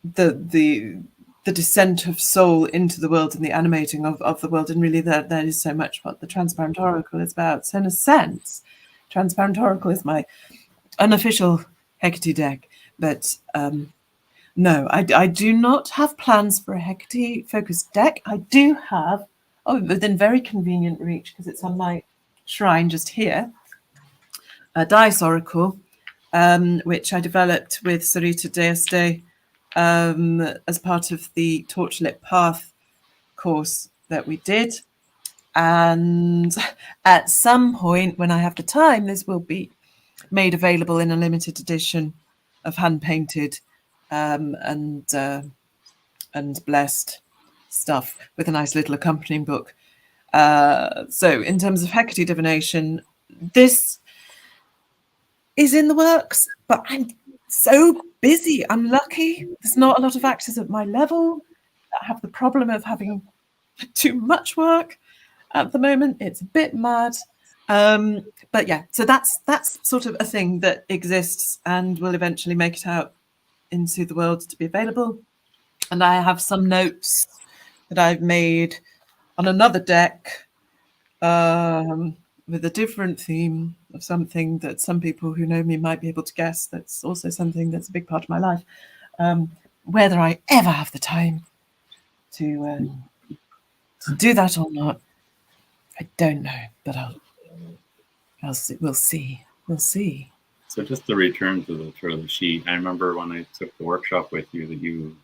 the descent of soul into the world and the animating of the world, and really that is so much what the Transparent Oracle is about. So in a sense, Transparent Oracle is my unofficial Hecate deck, but no, I do not have plans for a Hecate focused deck. I do have, within very convenient reach, because it's on my shrine just here, a Dice Oracle, which I developed with Sarita Deiste as part of the Torchlit Path course that we did. And at some point, when I have the time, this will be made available in a limited edition of hand-painted and blessed stuff with a nice little accompanying book. So in terms of Hecate divination, this is in the works, but I'm so busy. I'm lucky. There's not a lot of actors at my level that have the problem of having too much work at the moment. It's a bit mad. But yeah, so that's sort of a thing that exists and will eventually make it out into the world to be available. And I have some notes that I've made on another deck with a different theme of something that some people who know me might be able to guess. That's also something that's a big part of my life. Whether I ever have the time to do that or not, I don't know, but we'll see. We'll see. So just to return to the sheet, I remember when I took the workshop with you that you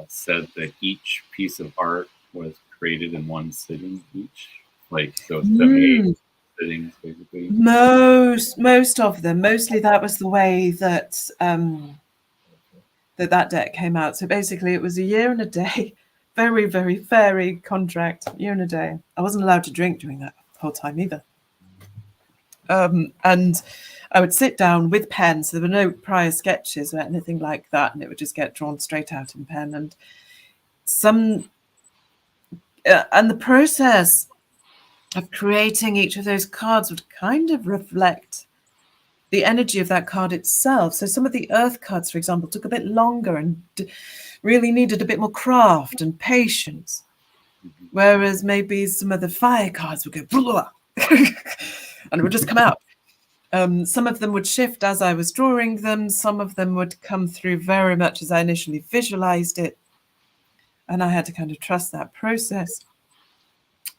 said that each piece of art was created in one sitting each, like so 78 sittings basically. Most of them. Mostly that was the way that that deck came out. So basically, it was a year and a day. Very, very fairy contract, year and a day. I wasn't allowed to drink during that whole time either. And I would sit down with pen, so there were no prior sketches or anything like that, and it would just get drawn straight out in pen. And the process of creating each of those cards would kind of reflect the energy of that card itself. So some of the earth cards, for example, took a bit longer and really needed a bit more craft and patience, whereas maybe some of the fire cards would go blah, and it would just come out. Some of them would shift as I was drawing them. Some of them would come through very much as I initially visualized it, and I had to kind of trust that process.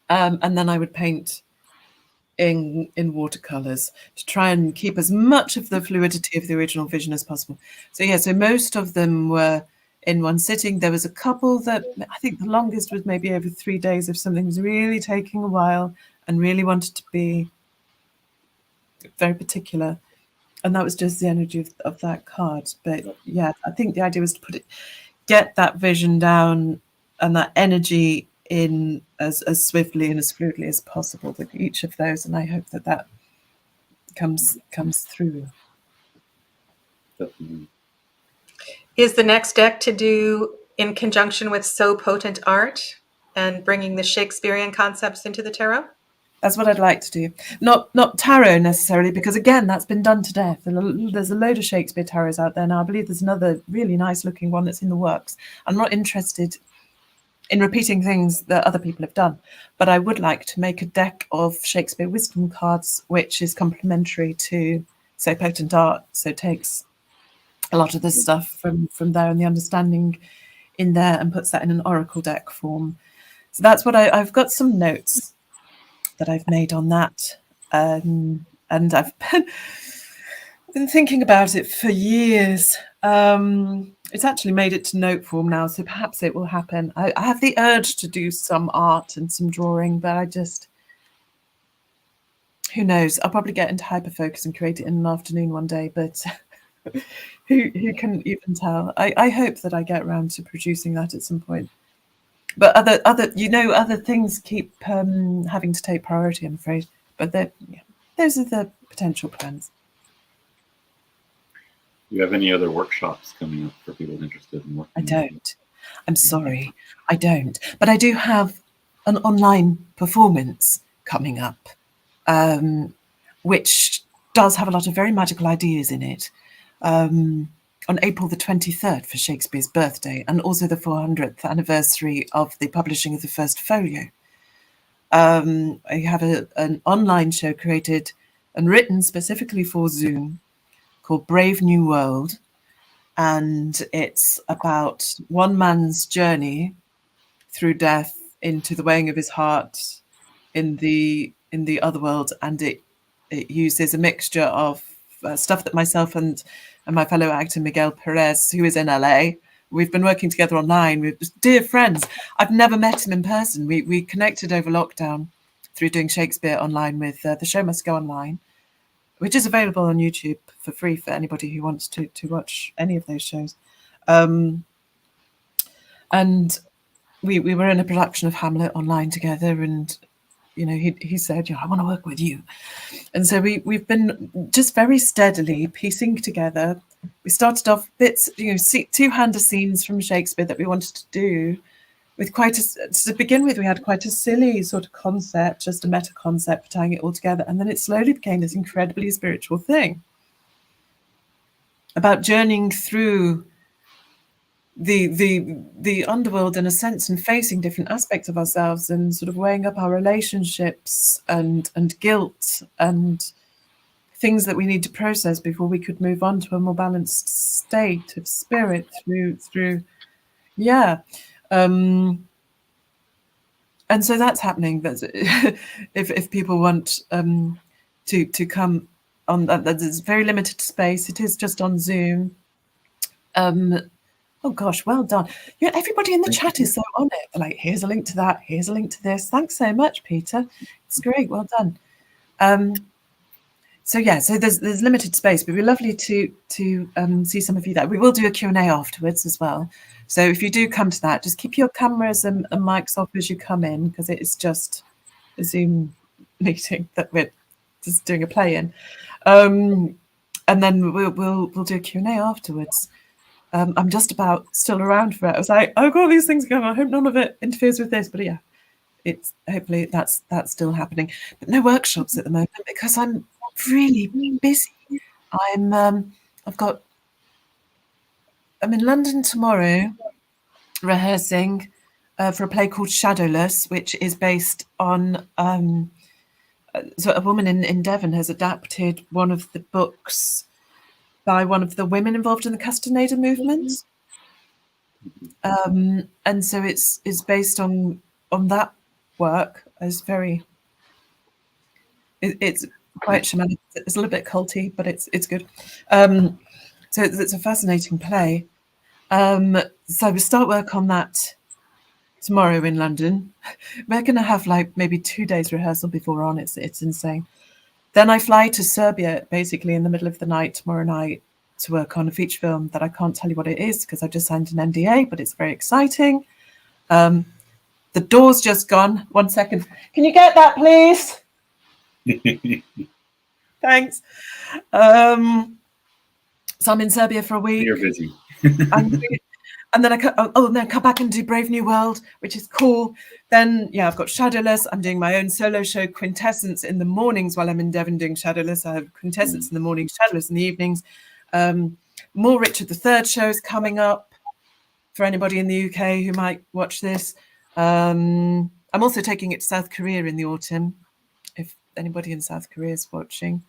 And then I would paint in watercolors to try and keep as much of the fluidity of the original vision as possible. So yeah, so most of them were in one sitting. There was a couple that I think the longest was maybe over 3 days if something was really taking a while and really wanted to be very particular. And that was just the energy of that card. But yeah, I think the idea was to get that vision down and that energy in as swiftly and as fluidly as possible with each of those, and I hope that comes through. Definitely. Is the next deck to do in conjunction with So Potent Art and bringing the Shakespearean concepts into the tarot? That's what I'd like to do. Not tarot necessarily, because again, that's been done to death. There's a load of Shakespeare tarots out there now. I believe there's another really nice looking one that's in the works. I'm not interested in repeating things that other people have done, but I would like to make a deck of Shakespeare wisdom cards, which is complementary to So Potent Art. So takes a lot of the stuff from there and the understanding in there and puts that in an oracle deck form. So that's what I've got some notes that I've made on that, and I've been thinking about it for years. It's actually made it to note form now, so perhaps it will happen. I have the urge to do some art and some drawing, but I just, who knows? I'll probably get into hyperfocus and create it in an afternoon one day, but who can even tell? I hope that I get around to producing that at some point. But other things keep having to take priority, I'm afraid. But those are the potential plans. Do you have any other workshops coming up for people interested in working? I don't. I'm sorry, I don't. But I do have an online performance coming up, which does have a lot of very magical ideas in it. On April the 23rd for Shakespeare's birthday, and also the 400th anniversary of the publishing of the first folio. I have an online show created and written specifically for Zoom called Brave New World, and it's about one man's journey through death into the weighing of his heart in the other world, and it uses a mixture of stuff that myself and my fellow actor Miguel Perez, who is in LA, we've been working together online. We're dear friends. I've never met him in person. We connected over lockdown through doing Shakespeare online with The Show Must Go Online, which is available on YouTube for free for anybody who wants to watch any of those shows. And we were in a production of Hamlet online together, and he said, I want to work with you. And so we've been just very steadily piecing together. We started off bits, two-hander scenes from Shakespeare that we wanted to do with to begin with, we had quite a silly sort of concept, just a meta concept for tying it all together. And then it slowly became this incredibly spiritual thing about journeying through the underworld in a sense, and facing different aspects of ourselves, and sort of weighing up our relationships and guilt and things that we need to process before we could move on to a more balanced state of spirit through and so that's happening. That's if people want to come on, there's very limited space. It is just on Zoom. Oh gosh, well done. Everybody in the chat is so on it. They're like, here's a link to that, here's a link to this. Thanks so much, Peter. It's great, well done. So there's limited space, but it'd be lovely to see some of you there. We will do a Q&A afterwards as well. So if you do come to that, just keep your cameras and mics off as you come in, because it is just a Zoom meeting that we're just doing a play in. And then we'll do a Q&A afterwards. I'm just about still around for it. I was like, I've got all these things going on. I hope none of it interferes with this. But yeah, it's hopefully that's still happening. But no workshops at the moment because I'm really busy. I'm in London tomorrow rehearsing for a play called Shadowless, which is based on so a woman in Devon has adapted one of the books by one of the women involved in the Castaneda movement. And so it's based on that work. It's quite shamanic. It's a little bit culty, but it's good. So it's a fascinating play. So we start work on that tomorrow in London. We're going to have like maybe 2 days rehearsal before we're on. It's insane. Then I fly to Serbia basically in the middle of the night tomorrow night to work on a feature film that I can't tell you what it is because I just signed an NDA, but it's very exciting. The door's just gone. 1 second. Can you get that, please? Thanks. So I'm in Serbia for a week. You're busy. And then I come back and do Brave New World, which is cool. Then, I've got Shadowless. I'm doing my own solo show, Quintessence, in the mornings while I'm in Devon doing Shadowless. I have Quintessence in the mornings, Shadowless in the evenings. More Richard III shows coming up for anybody in the UK who might watch this. I'm also taking it to South Korea in the autumn, if anybody in South Korea is watching.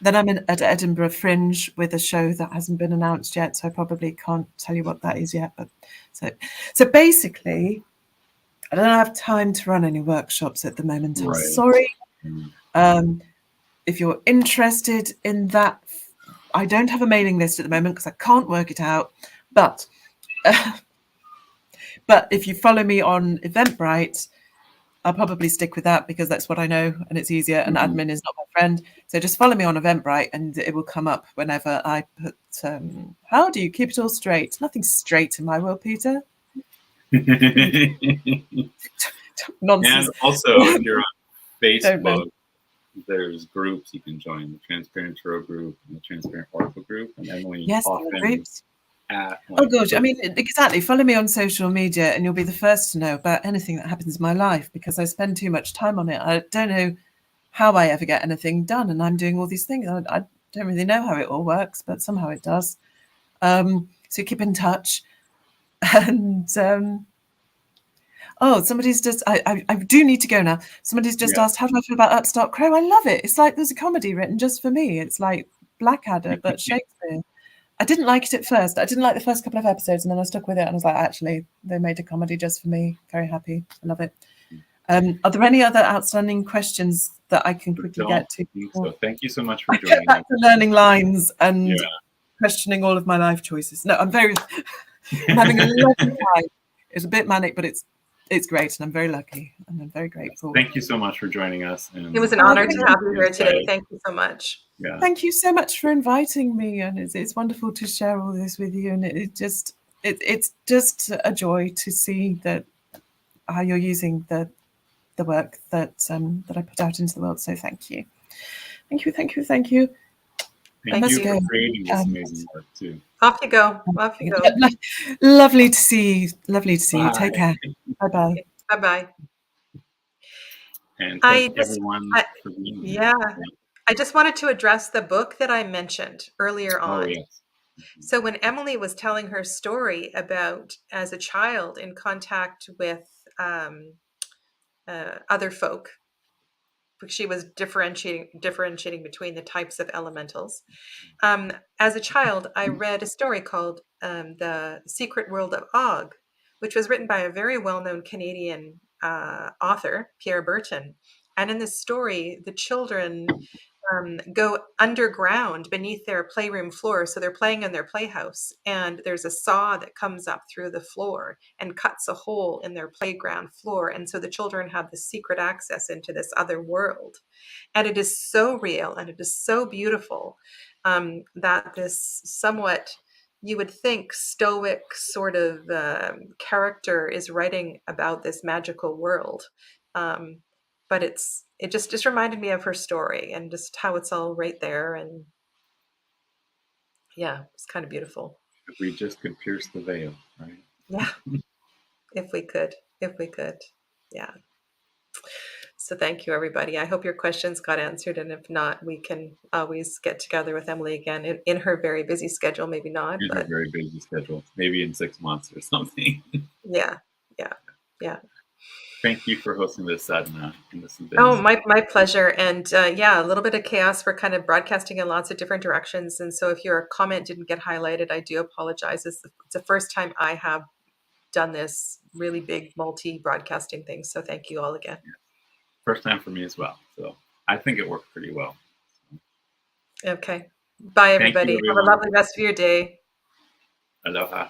Then I'm at Edinburgh Fringe with a show that hasn't been announced yet, so I probably can't tell you what that is yet. But so basically, I don't have time to run any workshops at the moment. I'm sorry. If you're interested in that, I don't have a mailing list at the moment because I can't work it out. But if you follow me on Eventbrite, I'll probably stick with that because that's what I know and it's easier, and admin is not my friend. So just follow me on Eventbrite and it will come up whenever I put, how do you keep it all straight? Nothing's straight in my world, Peter. Nonsense. And also, if you're on Facebook, there's groups you can join, the Transparent Tarot group and the Transparent Oracle group. And Emily groups. Oh gosh, I mean, exactly. Follow me on social media and you'll be the first to know about anything that happens in my life because I spend too much time on it. I don't know how I ever get anything done, and I'm doing all these things. I don't really know how it all works, but somehow it does. So keep in touch. And Oh, somebody's just, I do need to go now. Somebody's just Yeah. asked, how do I feel about Upstart Crow? I love it. It's like there's a comedy written just for me. It's like Blackadder, but Shakespeare. I didn't like it at first. I didn't like the first couple of episodes, and then I stuck with it, and I was like, actually, they made a comedy just for me. Very happy. I love it. Are there any other outstanding questions that I can quickly get to? So thank you so much for I get joining back us. to learning lines and Yeah. questioning all of my life choices. No, I'm having a lovely time. It's a bit manic, but it's great, and I'm very lucky, and I'm very grateful. Thank you so much for joining us. And It was an honor to have you here today. Thank you so much. Yeah. Thank you so much for inviting me, and it's wonderful to share all this with you. And it's just a joy to see that how you're using the work that I put out into the world. So thank you. Thank you Let's for go. creating this amazing work too. Off you go. Off you go. Lovely to see you. Lovely to see you. Take Bye. care. Bye-bye. Bye-bye. And thank everyone for being here. Yeah. I just wanted to address the book that I mentioned earlier on. Oh, yes. So when Emily was telling her story about as a child in contact with other folk, she was differentiating between the types of elementals. As a child, I read a story called The Secret World of Og, which was written by a very well-known Canadian author, Pierre Berton. And in this story, the children go underground beneath their playroom floor. So they're playing in their playhouse, and there's a saw that comes up through the floor and cuts a hole in their playground floor. And so the children have this secret access into this other world. And it is so real and it is so beautiful that this somewhat, you would think, stoic sort of character is writing about this magical world. But it just reminded me of her story and just how it's all right there. And yeah, it's kind of beautiful. If we just could pierce the veil, right? Yeah. If we could. Yeah. So thank you, everybody. I hope your questions got answered. And if not, we can always get together with Emily again in her very busy schedule. Maybe not. In her very busy schedule. Maybe in 6 months or something. Yeah. Thank you for hosting this, Sadhana. Oh, my pleasure. And yeah, a little bit of chaos. We're kind of broadcasting in lots of different directions. And so if your comment didn't get highlighted, I do apologize. It's the first time I have done this really big multi-broadcasting thing. So thank you all again. First time for me as well. So I think it worked pretty well. Okay. Bye, everybody. Have a lovely rest of your day. Aloha.